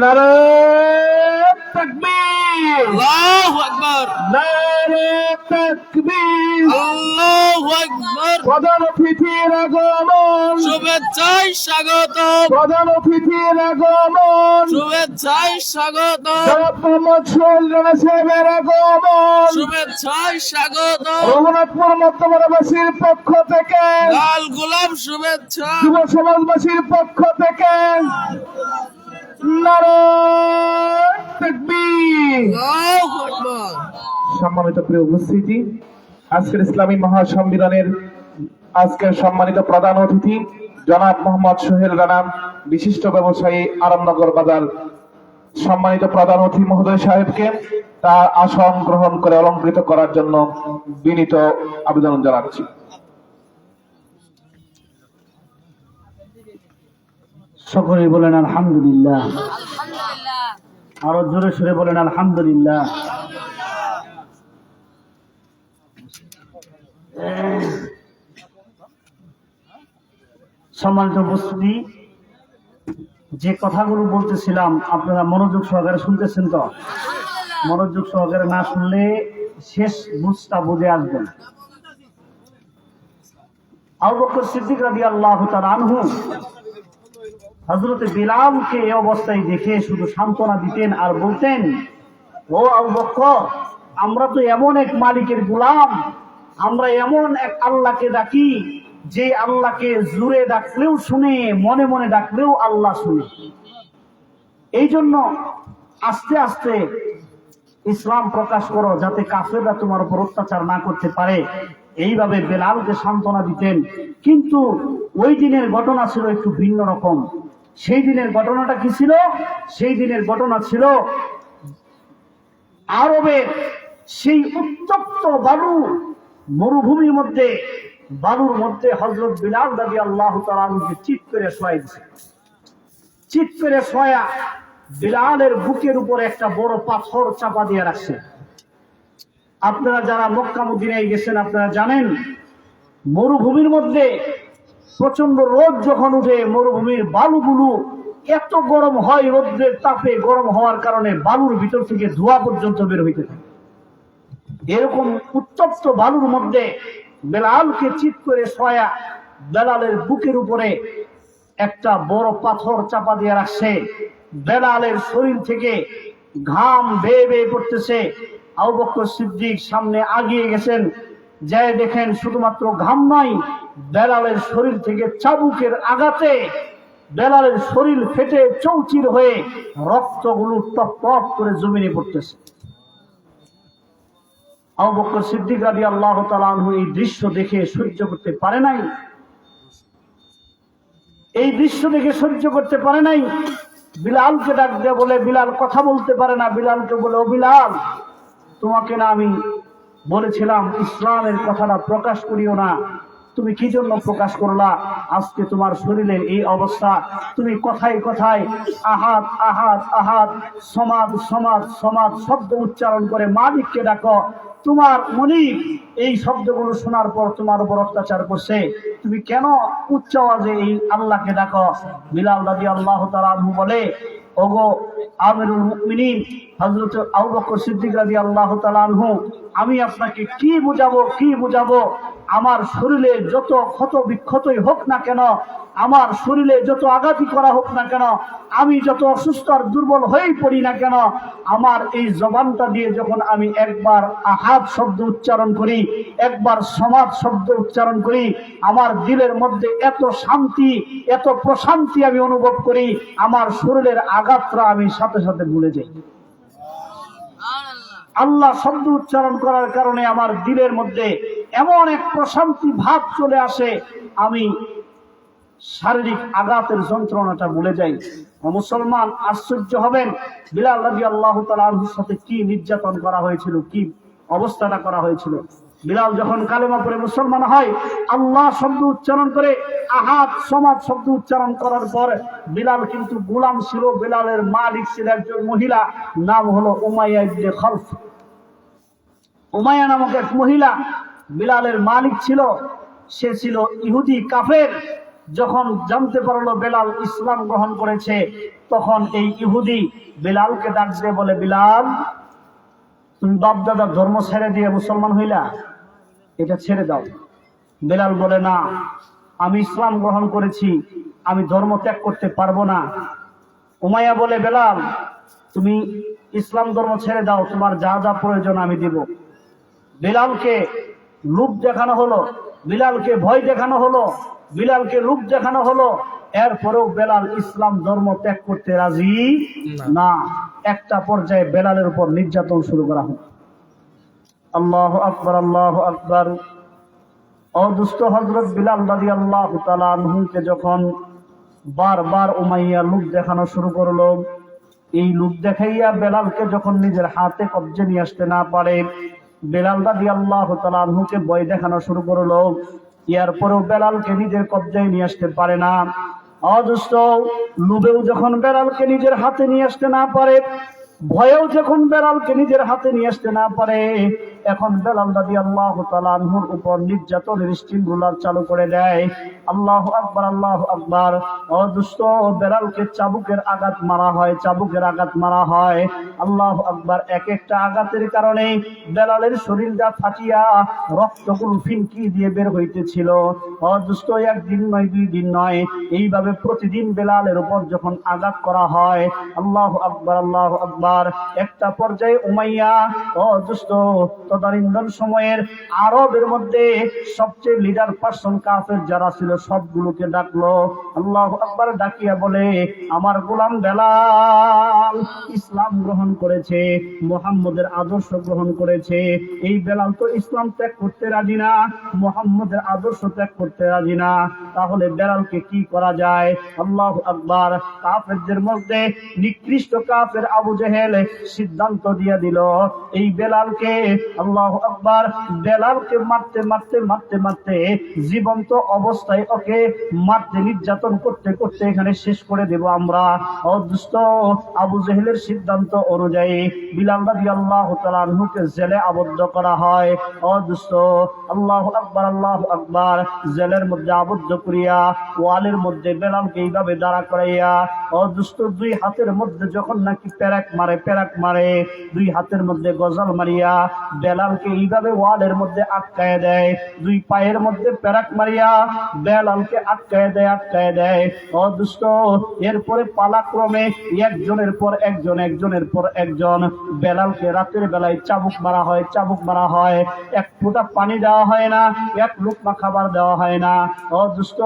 Speaker 1: নারে তাকবীর,
Speaker 2: আল্লাহু আকবার,
Speaker 1: নারে তাকবীর,
Speaker 2: আল্লাহু আকবার।
Speaker 1: প্রধান অতিথির আগমন,
Speaker 2: শুভেচ্ছায় স্বাগতম,
Speaker 1: প্রধান অতিথির আগমন,
Speaker 2: শুভেচ্ছায় স্বাগতম,
Speaker 1: জনাব মোহাম্মদ সোহেল রানা সাহেবের আগমন,
Speaker 2: শুভেচ্ছায় স্বাগতম।
Speaker 1: রঘুনাথপুর মধ্যমবাসীর পক্ষ থেকে,
Speaker 2: লাল গোলাপ শুভেচ্ছা,
Speaker 1: যুব সমাজবাসীর পক্ষ থেকে নারে তাকবীর।
Speaker 2: আল্লাহু আকবার।
Speaker 3: সম্মানিত প্রিয় উপস্থিতি, আজকের ইসলামী মহাসম্মেলনের আজকের সম্মানিত প্রধান অতিথি জনাব মোহাম্মদ সোহেল রানা, বিশিষ্ট ব্যবসায়ী, আরামনগর বাজার, সম্মানিত প্রধান অতিথি মহোদয় সাহেবকে তার আসন গ্রহণ করে অলঙ্কৃত করার জন্য বিনীত আবেদন জানাচ্ছি।
Speaker 1: সকলেই বলেন আলহামদুলিল্লাহ। আরো জোরে সরে বলেন আলহামদুলিল্লাহ। সম্মানিত উপস্থিতি, যে কথাগুলো বলতেছিলাম আপনারা মনোযোগ সহকারে শুনতেছেন তো? মনোযোগ সহকারে না শুনলে শেষ বুঝটা বুঝে আসবেন। আবু বকর সিদ্দিক রাদিয়াল্লাহু তাআলা আনহু হযরত বিলালকে এই অবস্থায় দেখে শুধু সান্ত্বনা দিতেন আর বলতেন, ও আবু বকর, আমরা তো এমন এক মালিকের গোলাম, আমরা এমন এক আল্লাহকে ডাকি যে আল্লাহকে জোরে ডাকলেও শুনে, মনে মনে ডাকলেও আল্লাহ শুনে। এই জন্য আস্তে আস্তে ইসলাম প্রকাশ করো, যাতে কাফেররা তোমার উপর অত্যাচার না করতে পারে। এইভাবে বেলালকে সান্ত্বনা দিতেন। কিন্তু ওই দিনের ঘটনা ছিল একটু ভিন্ন রকম। সেই দিনের ঘটনাটা কি ছিল? সেই দিনের ঘটনা ছিল আরবের সেই উত্তপ্ত বালু মরুভূমির মধ্যে, বালুর মধ্যে হযরত বিলাল রাদিয়াল্লাহু তাআলা আনহুকে চিৎ করে শোয়াই দিয়েছে। চিৎ করে শোয়া বিলালের বুকের উপর একটা বড় পাথর চাপা দিয়ে রাখছে। আপনারা যারা মক্কা মদিনায় গেছেন আপনারা জানেন, মরুভূমির মধ্যে প্রচন্ড রোদ যখন উঠে মরুভূমির বালুগুলো এত গরম হয়, রোদ্রের তাপে গরম হওয়ার কারণে বালুর ভিতর থেকে ধোঁয়া পর্যন্ত বের হইতে থাকে। এরকম উত্তপ্ত বালুর মধ্যে বেলালকে চিৎ করে শোয়া বেলালের বুকের উপরে একটা বড় পাথর চাপা দিয়ে রাখছে। বেলালের শরীর থেকে ঘাম বেয়ে বেয়ে পড়তেছে। আবু বকর সিদ্দিক সামনে আগিয়ে গেছেন, যায় দেখেন শুধুমাত্র ঘাম নয়, বেলালের শরীর থেকে চাবুকের আঘাতে বেলালের শরীর ফেটে চৌচির হয়ে রক্তগুলো টপ টপ করে জমিনে পড়তেছে। আবু বকর সিদ্দিক রাদিয়াল্লাহু তাআলা আনহু এই দৃশ্য দেখে সহ্য করতে পারে নাই। এই দৃশ্য দেখে সহ্য করতে পারে নাই। বিলালকে ডাক দিয়ে বলে, বিলাল কথা বলতে পারে না, বিলালকে বলে, ও বিলাল, তোমাকে না আমি বলেছিলাম ইসলামের কথাটা প্রকাশ করিও না, তুমি কি জন্য প্রকাশ করলা? আজকে তোমার শরীরের এই অবস্থা, তুমি কথায় কথায় আহাদ আহাদ আহাদ, সমাদ সমাদ সমাদ শব্দ উচ্চারণ করে মালিককে ডাকো। তোমার মনিব এই শব্দগুলো শোনার পর তোমার উপর অত্যাচার করছে, তুমি কেন উচ্চ আওয়াজে এই আল্লাহকে ডাকো? বিলাল রাদিয়াল্লাহু তাআলা আনহু বলে, ওগো আমিরুল মুমিনিন হযরত আবু বকর সিদ্দিক রাদিয়াল্লাহু তাআলা আনহু, আমি আপনাকে কি বুঝাবো? আমার শরীরে যত ক্ষত বিক্ষতই হোক না কেন, আমার শরীরে যত আঘাতই করা হোক না কেন, আমি যত অসুস্থ আর দুর্বল হয়েই পড়ি না কেন, আমার এই জবানটা দিয়ে যখন আমি একবার আহাদ শব্দ উচ্চারণ করি, একবার সমাদ শব্দ উচ্চারণ করি, আমার দিলের মধ্যে এত শান্তি, এত প্রশান্তি আমি অনুভব করি, আমার শরীরের আঘাতটা আমি সাথে সাথে ভুলে যাই। আল্লাহ শব্দ উচ্চারণ করার কারণে আমার দিলের মধ্যে এমন এক প্রশান্তি ভাব চলে আসে, আমি শারীরিক আঘাতের যন্ত্রণাটা ভুলে যাই। মুসলমান আশ্চর্য হবেন, বিলাল রাদিয়াল্লাহু তাআলা আনহুর সাথে কি নির্যাতন করা হয়েছিল, কি অবস্থাটা করা হয়েছিল। বিলাল যখন কালেমা পড়ে মুসলমান হয়, আল্লাহ শব্দ উচ্চারণ করে, আহাদ সমাদ শব্দ উচ্চারণ করার পর, বিলাল কিন্তু গোলাম ছিল। বিলালের মালিক ছিল একজন মহিলা, নাম হলো উমাইয়া ইবনে খালফ। উমাইয়া নামক এক মহিলা বিলালের মালিক ছিল। সে ছিল ইহুদি কাফের। যখন জানতে পারলো বেলাল ইসলাম গ্রহণ করেছে, তখন এই ইহুদি বেলালকে ডাক দিয়ে বলে, বিলাল, তুমি বাপদাদার ধর্ম ছেড়ে দিয়ে মুসলমান হইলা, এটা ছেড়ে দাও। বেলাল বলে, না, আমি ইসলাম গ্রহণ করেছি, আমি ধর্ম ত্যাগ করতে পারবো না। উমাইয়া বলে, বেলাল, তুমি ইসলাম ধর্ম ছেড়ে দাও, তোমার যা যা প্রয়োজন আমি দিব। বেলালকে লোভ দেখানো হলো, বিলালকে ভয় দেখানো হলো, বিলালকে লোভ দেখানো হলো। এরপরেও বেলাল ইসলাম ধর্ম ত্যাগ করতে রাজি না। একটা পর্যায়ে বেলালের উপর নির্যাতন শুরু করা হলো। আল্লাহু আকবার, আল্লাহু আকবার। ও দুস্থ হযরত বিলাল রাদিয়াল্লাহু তাআলা আনহুকে যখন বারবার উমাইয়া লোভ দেখানো শুরু করলো, এই লোভ দেখাইয়া বেলালকে যখন নিজের হাতে কবজে নিয়ে আসতে না পারে, বেলাল রাদিয়াল্লাহু তাআলা আনহুকে ভয় দেখানো শুরু করলো। এরপরেও বেলালকে নিজের কবজায় নিয়ে আসতে পারে না। অদুষ্ট লোভেও যখন বেলালকে নিজের হাতে নিয়ে আসতে না পারে, ভয়েও যখন বেলালকে নিজের হাতে নিয়ে আসতে না পারে, এখন বেলাল রাদিয়াল্লাহু তাআলা আনহুর উপর নির্যাতনের স্টিম রুলার চালু করে দেয়। আল্লাহু আকবার, আল্লাহু আকবার। ও দুষ্ট, বেলালকে চাবুকের আঘাত মারা হয়, চাবুকের আঘাত মারা হয়। আল্লাহু আকবার। এক একটা আঘাতের কারণে বেলালের শরীরটা ফাটিয়া রক্তগুলো ফিনকি দিয়ে বের হইতেছিল। ও দুষ্ট, একদিন নয়, 2 দিন নয়, এইভাবে প্রতিদিন বেলালের উপর যখন আঘাত করা হয়, আল্লাহু আকবার, আল্লাহু আকবার। একটা পর্যায়ে উমাইয়া, ও দুষ্ট, তদানীন্তন সময়ের আরবের মধ্যে সবচেয়ে লিডার পার্সন কাফের যারা ছিল সবগুলোকে ডাকলো। আল্লাহু আকবার। ডাকিয়া বলে, আমার গোলাম বেলাল ইসলাম গ্রহণ করেছে, মুহাম্মদের আদর্শ গ্রহণ করেছে। এই বেলাল তো ইসলাম ত্যাগ করতে রাজি না, মুহাম্মদের আদর্শ ত্যাগ করতে রাজি না। তাহলে বেলালকে কি করা যায়? আল্লাহু আকবার। কাফেরদের মধ্যে নিকৃষ্ট কাফের আবু জেহেল সিদ্ধান্ত দিয়ে দিল, এই বেলালকে, আল্লাহু আকবার, বেলালকে মারতে মারতে মারতে মারতে জীবন্ত অবস্থায় ওকে মারতে নির্যাতন করতে করতে এখানে শেষ করে দেব আমরা। ও দুষ্ট, আবু জেহেলের সিদ্ধান্ত অনুযায়ী বিলাল রাদিয়াল্লাহু তাআলা আনহুকে জেলে আবদ্ধ করা হয়। ও দুষ্ট, আল্লাহু আকবার, আল্লাহু আকবার। জেলের মধ্যে আবদ্ধ করিয়া ওয়ালের মধ্যে বেলালকে এইভাবে দাঁড়া করাইয়া, ও দুষ্ট, 2 হাতের মধ্যে যখন নাকি প্যারাক মারে, প্যারাক মারে, 2 হাতের মধ্যে গজাল মারিয়া বেলালকে এইভাবে ওয়ালের মধ্যে আটকায় দেয়, 2 পায়ের মধ্যে প্যারাক মারিয়া বেলালকে আটকায় দেয়, আটকায় দেয়। ও দুষ্ট, এরপরে পালাক্রমে একজনের পর একজন, একজনের পর একজন বেলালকে রাতের বেলায় চাবুক মারা হয়, চাবুক মারা হয়। এক ফোঁটা পানি দেওয়া হয় না, এক লুকমা খাবার দেওয়া হয় না। ও দুষ্ট,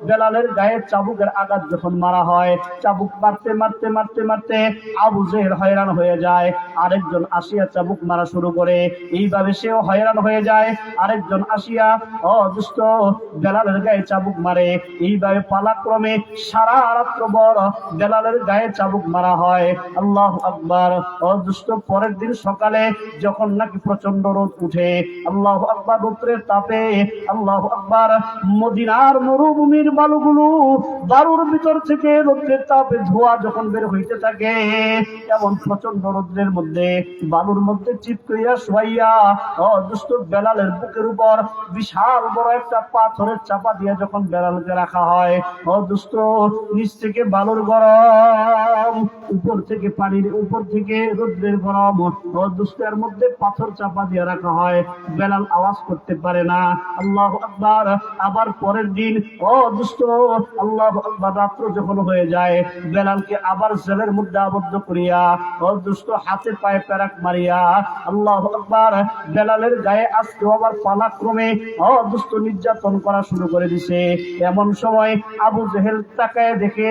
Speaker 1: বেলালের গায়ে চাবুকের আঘাত যখন মারা হয়, চাবুক মারতে মারতে মারতে মারতে আবু জেহেল হয়রান হয়ে যায়। আরেকজন আসিয়া চাবুক মারা শুরু করে, এইভাবে সেও হয়রান হয়ে যায়। আরেকজন আসিয়া, ও দুষ্ট, বেলালের গায়ে চাবুক মারে। এইভাবে পালাক্রমে সারা রাত্র বড় বেলালের গায়ে চাবুক মারা হয়। আল্লাহু আকবার। ও দুষ্ট, পরের দিন সকালে যখন নাকি প্রচন্ড রোদ উঠে, আল্লাহু আকবার, রৌদ্রের তাপে, আল্লাহু আকবার, মদিনার মরুভূমির বালুগুলো বালুর ভিতর থেকে রৌদ্রের তাপে ধোঁয়া যখন বের হইতে থাকে, এমন প্রচন্ড রৌদ্রের মধ্যে বালুর মধ্যে চিপকাইয়া শোয়াইয়া, ও দুষ্ট, বেলালের বুকের উপর বিশাল বড় একটা পাথরের চাপা দিয়ে যখন বেলালকে রাখা হয়, ও দুষ্ট, নিচ থেকে বালুর গরম, উপর থেকে পানির, উপর থেকে রৌদ্রের গরম, ও দুষ্টের মধ্যে পাথর চাপা দিয়ে রাখা হয়। বেলাল আওয়াজ করতে পারে না। আল্লাহু আকবার। আবার পরের দিন, ও দুষ্ট, আল্লাহু আকবার, রাত্র যখন হয়ে যায়, বেলালকে আবার জেলের মধ্যে আবদ্ধ করিয়া, ও দুষ্ট, হাতে পায়ে প্যারাক মারিয়া, আল্লাহু আকবার, বেলালের গায়ে আজকে আবার পালাক্রমে, ও দুষ্ট, নির্যাতন করা শুরু করে দিছে। এমন সময় আবু জেহেল তাকায় দেখে,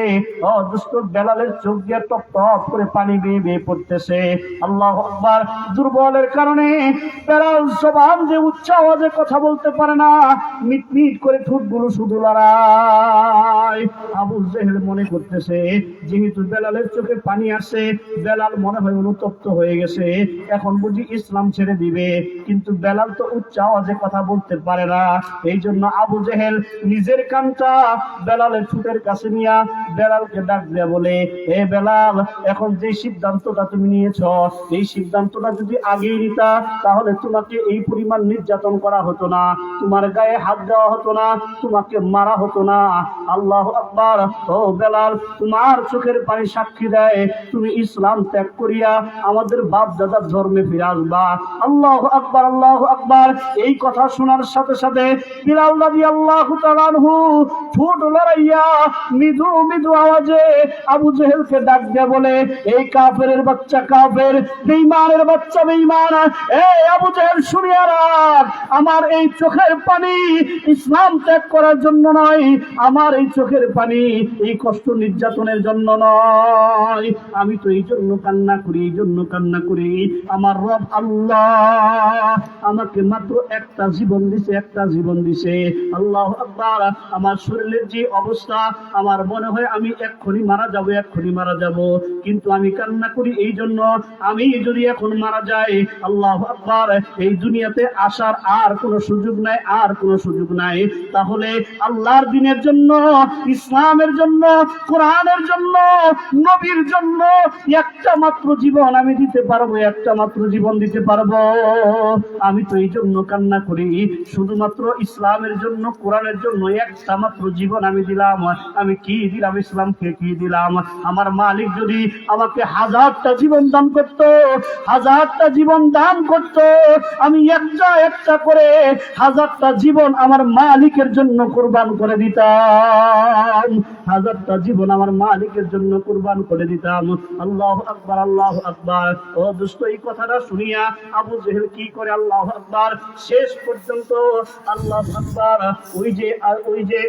Speaker 1: ও দুষ্ট, বেলালের চোখ দিয়ে টপ টপ করে পানি বেয়ে বেয়ে পড়তেছে। আল্লাহু আকবার। দুর্বলের কারণে বেলাল জবান যে উচ্চ আওয়াজে কথা বলতে পারে না, মিট মিট করে ঠোঁটগুলো শুধু লড়ায়। আবু জেহেল মনে করতেছে যেহেতু বেলালের চোখে পানি আসে, বেলাল মনে হয় অনুতপ্ত হয়ে গেছে, এখন বুঝি ইসলাম ছেড়ে দিবে। কিন্তু বেলাল তো উচ্চ আওয়াজে কথা বলতে পারে না। এই জন্য আবু জেহেল নিজের কানটা বেলালের ঠোঁটের কাছে নিয়ে বেলালকে ডাক দেয়া বলে, এ বেলাল, এখন যে সিদ্ধান্তটা তুমি নিয়েছ, এই সিদ্ধান্তটা যদি আগেই নিতা তাহলে তোমাকে এই পরিমাণ নির্যাতন করা হতো না, তোমার গায়ে হাত দেওয়া হতো না, তোমাকে মারা হতো না। আল্লাহু আকবার। ও বেলাল, তোমার চোখের পানি সাক্ষী দেয় তুমি ইসলাম ত্যাগ করিয়া আমাদের বাপ দাদার ধর্মে ফিরে আসবা। আল্লাহু আকবার, আল্লাহু আকবার। এই কথা শোনার সাথে সাথে বিলাল রাদিয়াল্লাহু তাআলা আনহু ঠোঁট লড়াইয়া মৃদু মৃদু আওয়াজে আবু জেহেলকে ডাক দিয়ে বলে, এই কাফেরের বাচ্চা কাফের, বেঈমানের বাচ্চা বেঈমান, এই আবু জেহেল শুনিয়া রাখ, আমার এই চোখের পানি ইসলাম ত্যাগ করার জন্য নয়, আমার এই চোখের পানি এই কষ্ট নির্যাতনের জন্য নয়। আমি তো এই জন্য কান্না করি, এই জন্য কান্না করি, আমার রব আল্লাহ আমাকে মাত্র একটা জীবন দিছে, একটা জীবন দিছে। আল্লাহু আকবার। আমার শরীরের যে অবস্থা, আমার মনে হয় আমি এক্ষুনি মারা যাব, এক্ষুনি মারা যাব, কিন্তু আমি কান্না করি এই জন্য, আমি যদি এখন মারা যাই, আল্লাহু আকবার, এই দুনিয়াতে আসার আর কোনো সুযোগ নাই, আর কোনো সুযোগ নাই। তাহলে আল্লাহর দ্বীনের জন্য, ইসলামের জন্য, কোরআনের রাসূলের জন্য, নবীর জন্য একটা মাত্র জীবন আমি দিতে পারবো, একটা মাত্র জীবন দিতে পারবো। আমি তো এই জন্য কান্না করি, শুধুমাত্র ইসলামের জন্য, কোরআনের জন্য একটা মাত্র জীবন আমি দিলাম। আমি কি দিলাম? ইসলামকে কি দিলাম? আমার মালিক যদি আমাকে 1000টা জীবন দান করতো, 1000টা জীবন দান করতো, আমি একটা একটা করে 1000টা জীবন আমার মালিকের জন্য কুরবান করে দিতাম। 1000টা জীবন আমার মালিকের জন্য কুরবান করে দিতাম। আল্লাহু আকবার, আল্লাহু আকবার। ও দোস্ত, এই কথাটা শুনিয়া আবু জেহেল কি করে? আল্লাহু আকবার। শেষ পর্যন্ত আল্লাহু আকবার, ওই যে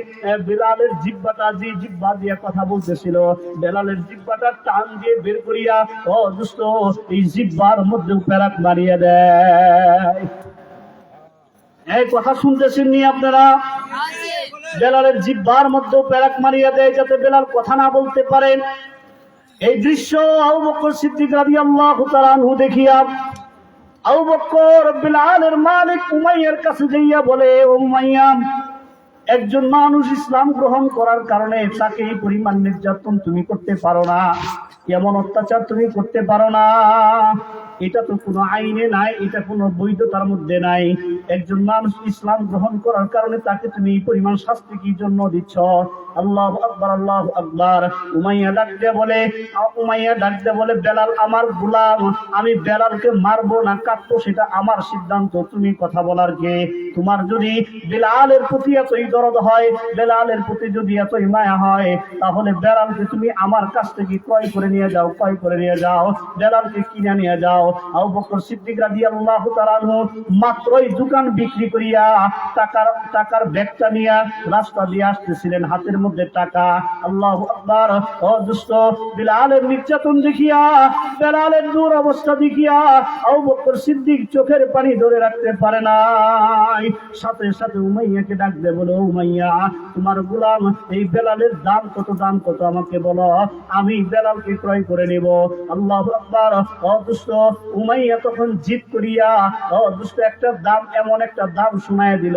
Speaker 1: বেলালের জিহ্বাটা, যে জিহ্বা দিয়ে কথা বলতেছিল, বেলালের জিহ্বাটা টান দিয়ে বের করিয়া ও দোস্ত এই জিহ্বার মধ্যে প্যারাক মারিয়ে দেয়। এই কথা শুনতেছেন নি আপনারা? বেলালের জিহ্বার মধ্যে প্যারাক মারিয়ে দেয় যাতে বেলাল কথা না বলতে পারেন। এই দৃশ্য আবু বকর সিদ্দিক রাদিয়াল্লাহু তাআলা আনহু দেখিয়া আবু বকর বেলালের মালিক উমাইয়ার কাছে যাইয়া বলে, ও উমাইয়া, একজন মানুষ ইসলাম গ্রহণ করার কারণে তাকে এই পরিমাণ নির্যাতন তুমি করতে পারো না, এমন অত্যাচার তুমি করতে পারো না। এটা তো কোনো আইনে নাই, এটা কোনো বৈধতার মধ্যে নাই। একজন মানুষ ইসলাম গ্রহণ করার কারণে তাকে তুমি এই পরিমাণ শাস্তি কি জন্য দিচ্ছ? আল্লাহু আকবার, আল্লাহু আকবার। উমাইয়া ডাক দিয়ে বলে, বেলাল আমার গোলাম, আমি বেলালকে মারবো না কাটবো সেটা আমার সিদ্ধান্ত, তুমি কথা বলার কে? তোমার যদি বেলালের প্রতি এতই দরদ হয়, বেলালের প্রতি যদি এতই মায়া হয়, তাহলে বেলালকে তুমি আমার কাছ থেকে ক্রয় করে নিয়ে যাও, বেলালকে কিনে নিয়ে যাও। আবু বকর সিদ্দিক রাদিয়াল্লাহু তাআলা আনহু মাত্রই দোকান বিক্রি করিয়া টাকার ব্যাগটা নিয়ে রাস্তা দিয়ে আসতেছিলেন, হাতের মধ্যে টাকা। আল্লাহু আকবার। ও দোস্ত, বেলালের নির্যাতন দেখিয়া, বেলালের দুরবস্থা দেখিয়া আবু বকর সিদ্দিক চোখের পানি ধরে রাখতে পারে নাই। সাথে সাথে উমাইয়াকে ডাক দিয়ে বলে, উমাইয়া, তোমার গোলাম এই বেলালের দাম কত আমাকে বলো, আমি বেলালকে ক্রয় করে নেব। আল্লাহু আকবার। ও দোস্ত, উমাইয়া তখন জিদ করিয়া একটা দাম, এমন একটা দাম শোনায় দিল,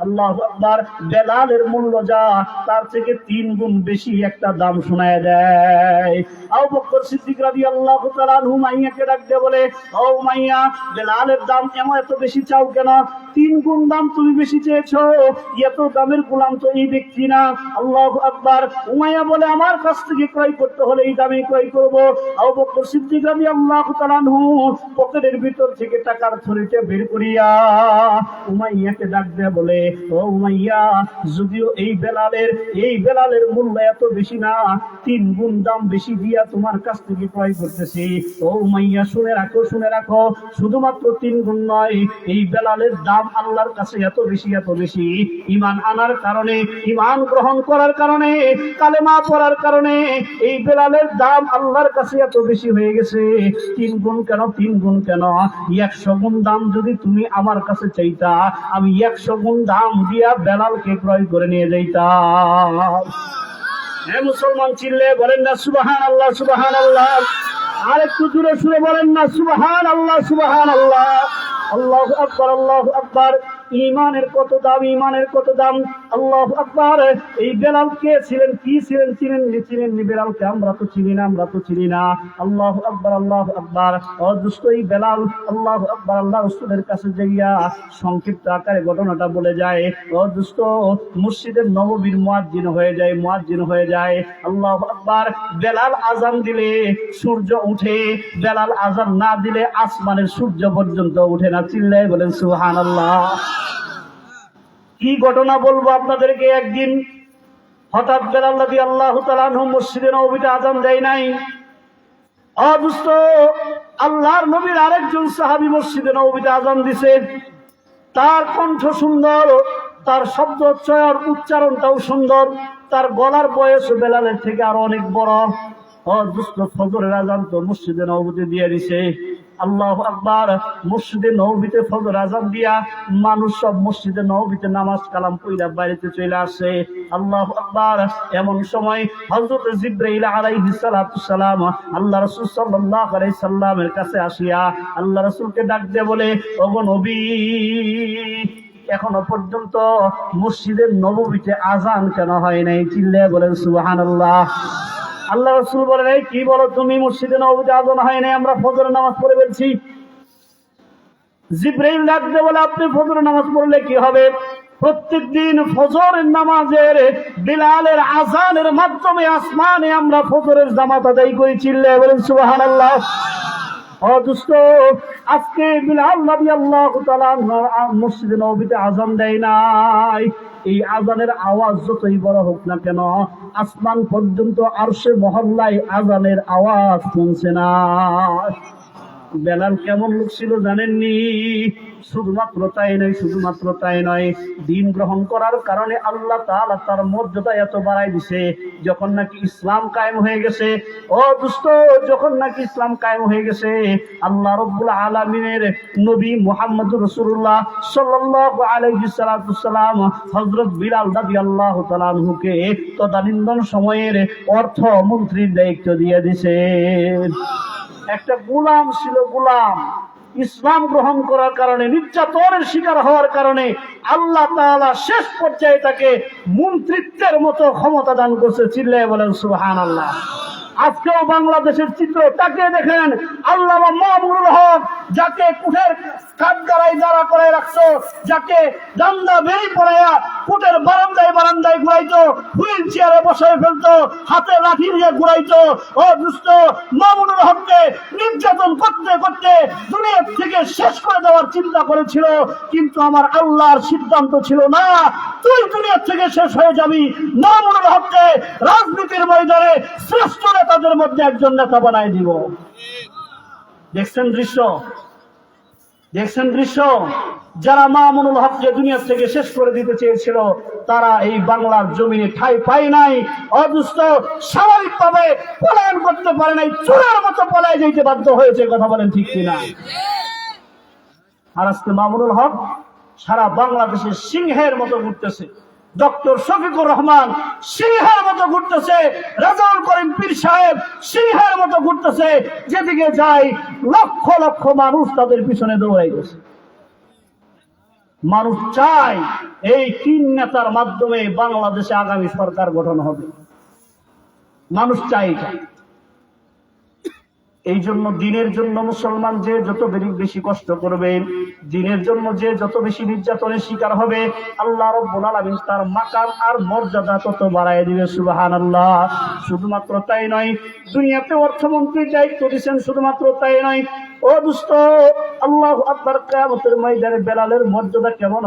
Speaker 1: আল্লাহু আকবার, বেলালের মূল্য যা তার থেকে 3 গুণ বেশি একটা দাম শোনায় দেয়। আবু বকর সিদ্দিক রাদিয়াল্লাহু তাআলা আনহু উমাইয়াকে ডাক দিয়ে বলে, ও উমাইয়া, বেলালের দাম এত বেশি চাও কেন? 3 গুণ দাম তুমি বেশি চেয়েছো, এত দামের গোলাম তো এই ব্যক্তি না। আল্লাহু আকবার। উমাইয়া বলে, আমার কাছ থেকে ক্রয় করতে হলে এই দামে ক্রয় করব। আবু বকর সিদ্দিক রাদিয়াল্লাহু তাআলা আনহু পকেটের ভিতর থেকে টাকার থলিটা বের করিয়া উমাইয়াকে ডাক দিয়ে বলে, ও উমাইয়া, যদিও এই বেলালের মূল্য এত বেশি না, 3 গুণ দাম বেশি দিয়া তোমার কাছ থেকে ক্রয় করতেছি। ও উমাইয়া, শুনে রাখো, শুধুমাত্র 3 গুণ নয়, এই বেলালের দাম আল্লাহর কাছে এত বেশি। ঈমান আনার কারণে, ঈমান গ্রহণ করার কারণে, কালেমা পড়ার কারণে এই বেলালের দাম আল্লাহর কাছে এত বেশি হয়ে গেছে। 3 গুণ কেন? 100 গুণ দাম যদি তুমি আমার কাছে চাইতা, আমি 100 গুণ দাম দিয়া বেলালকে ক্রয় করে নিয়ে যাইতাম। হ্যাঁ মুসলমান, চিল্লে বলেন না সুবহানাল্লাহ, সুবহানাল্লাহ। আর একটু জোরে সুরে বলেন না সুবহানাল্লাহ, সুবহানাল্লাহ। আল্লাহু আকবার, আল্লাহু আকবার। ঈমানের কত দাম, আল্লাহু আকবার। এই বেলাল কে ছিলেন? কি ছিলেন? চিনেন বেলালকে? আমরা তো চিনি না। আল্লাহু আকবার, আল্লাহু আকবার। ও দোস্ত, এই বেলাল আল্লাহু আকবার আল্লাহ রাসূলের কাছে যাইয়া সংক্ষিপ্ত আকারে ঘটনাটা বলে যায়। ও দোস্ত, মসজিদের নববীর মুয়াজ্জিন হয়ে যায়। আল্লাহু আকবার। বেলাল আযান দিলে সূর্য উঠে, বেলাল আযান না দিলে আসমানের সূর্য পর্যন্ত উঠে না। চিল্লায় বলেন সুবহানাল্লাহ। কি ঘটনা বলবো আপনাদেরকে। একদিন হঠাৎ বেলাল রাদিয়াল্লাহু তাআলা আনহু মসজিদে নববীতে আযান দেয় নাই। অদুস্ত, আল্লাহর নবীর আরেকজন সাহাবী মসজিদে নববীতে আযান দিছে। তার কণ্ঠ সুন্দর, তার শব্দ চয়ন উচ্চারণটাও সুন্দর, তার গলার বয়স বেলালের থেকে আরো অনেক বড়। অদুস্ত, ফজরের আযান তো মসজিদে নববীতে দিয়ে দিছে। আল্লাহু আকবার। মসজিদে নববীতে ফজর আযান দিয়া মানুষ সব মসজিদে নববীতে নামাজ কালাম পড়া বাইরেতে চলে আসে। আল্লাহু আকবার। এমন সময় হযরত জিবরাইল আলাইহিস সালাতু সালাম আল্লাহ রাসূল সাল্লাল্লাহু আলাইহি সাল্লামের কাছে আসিয়া আল্লাহ রাসূলকে ডাক দিয়ে বলে, ওগো নবী, এখনো পর্যন্ত মসজিদের নববীতে আযান কেন হয় নাই? চিল্লায়ে বলেন সুবহানাল্লাহ। আল্লাহ রাসূল বলেন, এই কি বলো তুমি, মসজিদে নববীতে আযান হয় নাই, আমরা ফজরের নামাজ পড়ে ফেলছি। জিবরাইল ডাকতে বলে, আপনি ফজরের নামাজ পড়লে কি হবে? প্রত্যেকদিন ফজরের নামাজের বিলালের আযানের মাধ্যমে আসমানে আমরা ফজরের জামাত আদায় করি। চিল্লায়ে বলেন সুবহানাল্লাহ। ও দোস্ত, আজকে বিলাল রাদিয়াল্লাহু তাআলা মসজিদে নববীতে আযান দেয় নাই। এই আযানের আওয়াজ যতই বড় হোক না কেন, আসমান পর্যন্ত আরশে মহল্লায় আযানের আওয়াজ শুনছে না। বেলাল কেমন লোক ছিল জানেননি? শুধুমাত্র তাই নয়, দিন গ্রহণ করার কারণে আল্লাহ তাআলা তার মর্যাদা এত বাড়াই দিছে। যখন নাকি ইসলাম কায়েম হয়ে গেছে, ও দোস্ত, যখন নাকি ইসলাম কায়েম হয়ে গেছে, আল্লাহ রাব্বুল আলামিনের নবী মুহাম্মদুর রাসূলুল্লাহ সাল্লাল্লাহু আলাইহি সাল্লাম হযরত বিলাল রাদিয়াল্লাহু তাআলা আনহুকে তদানীন্তন সময়ের অর্থমন্ত্রীর দায়িত্ব দিয়ে দিয়েছে। একটা গোলাম ছিল, গোলাম। ইসলাম গ্রহণ করার কারণে, নির্যাতনের শিকার হওয়ার কারণে আল্লাহ তাআলা শেষ পর্যায়ে তাকে মন্ত্রিত্বের মতো ক্ষমতা দান করছে। চিল্লায়ে বলেন সুবহানাল্লাহ। আজকেও বাংলাদেশের চিত্র তাকে দেখেন, আল্লামা মামুনুল হক, যাকে কুঠের কাঠগড়ায় দাঁড়া করে রাখছো, যাকে ডান্ডা বেরি পড়াইয়া কুঠের বারান্দায় ঘুরাইতো, হুইল চেয়ারে বসায় ফেলতো, হাতে লাঠি দিয়ে ঘুরাইতো। ও দুষ্ট, মামুনুল হককে নির্যাতন করতে করতে দুনিয়া থেকে শেষ করে দেওয়ার চিন্তা করেছিল, কিন্তু আমার আল্লাহর সিদ্ধান্ত ছিল না, তুই দুনিয়া থেকে শেষ হয়ে যাবি। মামুনুল হককে রাজনীতির ময়দানে শ্রেষ্ঠ নেতাদের মধ্যে একজন নেতা বানায় দিব। দেখছেন দৃশ্য? যারা মামুনুল হককে দুনিয়া থেকে শেষ করে দিতে চেয়েছিল, তারা এই বাংলার জমিনে ঠাঁই পায় নাই। অদুষ্ট স্বাভাবিকভাবে পলায়ন করতে পারে নাই, চোরের মতো পলায় যেতে বাধ্য হয়েছে। কথা বলেন ঠিক কিনা? আর আজকে মামুনুল হক সারা বাংলাদেশের সিংহের মতো ঘুরতেছে। ডক্টর শফিকুর রহমান সিংহের মতো ঘুরতেছে, রেজাউল করিম পীর সাহেব সিংহের মতো ঘুরতেছে। যেদিকে যায় লক্ষ লক্ষ মানুষ তাদের পিছনে দৌড়াইতেছে। মানুষ চায় এই তিন নেতার মাধ্যমে বাংলাদেশে আগামী সরকার গঠন হবে। মানুষ চায় এটা। এই জন্য দিনের জন্য মুসলমান যে যত বেশি কষ্ট করবে, দিনের জন্য যে যত বেশি নির্যাতনের শিকার হবে, আল্লাহ রাব্বুল আলামিন তার মাকাম আর মর্যাদা তত বাড়ায় দিবে। সুবহানাল্লাহ। শুধুমাত্র তাই নয়, দুনিয়াতে অর্থমন্ত্রীর দায়িত্ব দিয়েছেন, শুধুমাত্র তাই নয়। ও দোস্ত, আল্লাহু আকবার, কিয়ামতের ময়দানে বেলালের মর্যাদা কেমন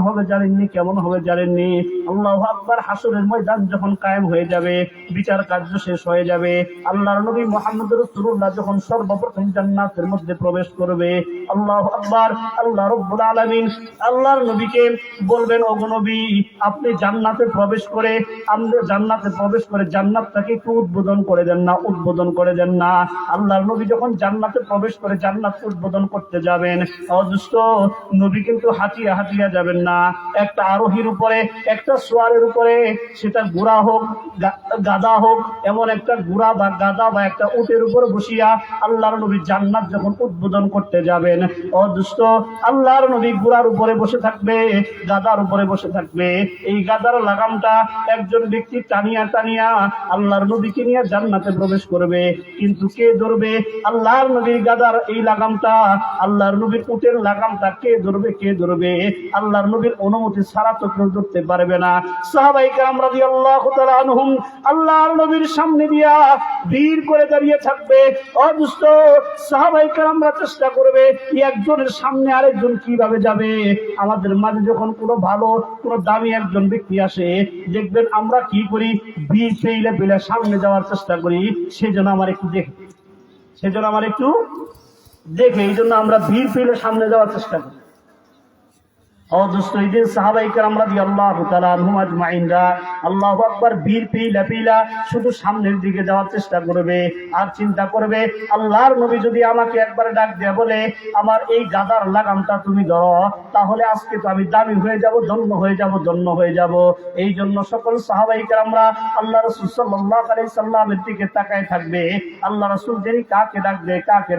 Speaker 1: হবে জানেননি? আল্লাহু আকবার, হাসরের ময়দান যখন কায়েম হয়ে যাবে, বিচার কার্য শেষ হয়ে যাবে, আল্লাহর নবী মুহাম্মদ রাসূলুল্লাহ যখন সর্বপ্রথম জান্নাতের মধ্যে প্রবেশ করবে, আল্লাহু আকবার, আল্লাহ রাব্বুল আলামিন আল্লাহর নবীকে বলবেন, ওগো নবী, আপনি জান্নাতে প্রবেশ করে জান্নাতটাকে একটু উদ্বোধন করে দেন না। আল্লাহর নবী যখন জান্নাতে প্রবেশ করে জান্নাত উদ্বোধন করতে যাবেন, অদুষ্ট নবী কিন্তু হাঁটিয়া যাবেন না। একটা আরোহীর উপরে, একটা সোয়ারের উপরে, সেটা ঘোড়া হোক গাধা হোক, এমন একটা ঘোড়া বা গাধা বা একটা উটের উপর বসিয়া আল্লাহর নবী জান্নাত যখন উদ্বোধন করতে যাবেন, অদুষ্ট আল্লাহর নবী ঘোড়ার উপরে বসে থাকবে, গাধার উপরে বসে থাকবে। এই গাধার লাগামটা একজন ব্যক্তি টানিয়া আল্লাহর নবীকে নিয়ে জান্নাতে প্রবেশ করবে। কিন্তু কে ধরবে আল্লাহর নবীর গাধার এই লাগামটা? আল্লাহর নবীর উটের লাগামটা কে ধরবে? আল্লাহর নবীর অনুমতি ছাড়া তো কেউ ধরতে পারবে না। সাহাবায়ে কেরাম রাদিয়াল্লাহু তাআলা আনহুম আল্লাহর নবীর সামনে দিয়া ভিড় করে দাঁড়িয়ে থাকবে। অদুষ্ট সাহাবায়ে কেরামরা চেষ্টা করবে একজনের সামনে আরেকজন কিভাবে যাবে। আমাদের মাঝে যখন কোনো ভালো, কোনো দামি একজন ব্যক্তি আসে, দেখবেন আমরা কি করি, ভিড় পেলে সামনে যাওয়ার চেষ্টা করি। সেজন্য আমার একটু দেখে এই জন্য আমরা ভিড় পেলে সামনে যাওয়ার চেষ্টা করি। সাহাবায়ে কেরাম রাদিয়াল্লাহু তাআলা আনহুম আজমাইনরা আল্লাহু আকবার, ভিড় পেইলা শুধু সামনের দিকে যাওয়ার চেষ্টা করবে আর চিন্তা করবে, আল্লাহর নবী যদি আমাকে একবার ডাক দিয়ে বলে, আমার এই গাদার লাগামটা তুমি ধরো, তাহলে আজকে তো আমি দামি হয়ে যাব, ধন্য হয়ে যাব। এই জন্য সকল সাহাবায়ে কেরামরা আল্লাহ রাসূল সাল্লাল্লাহু আলাইহি সাল্লামের দিকে তাকায় থাকবে। আল্লাহ রাসূল যিনি কাকে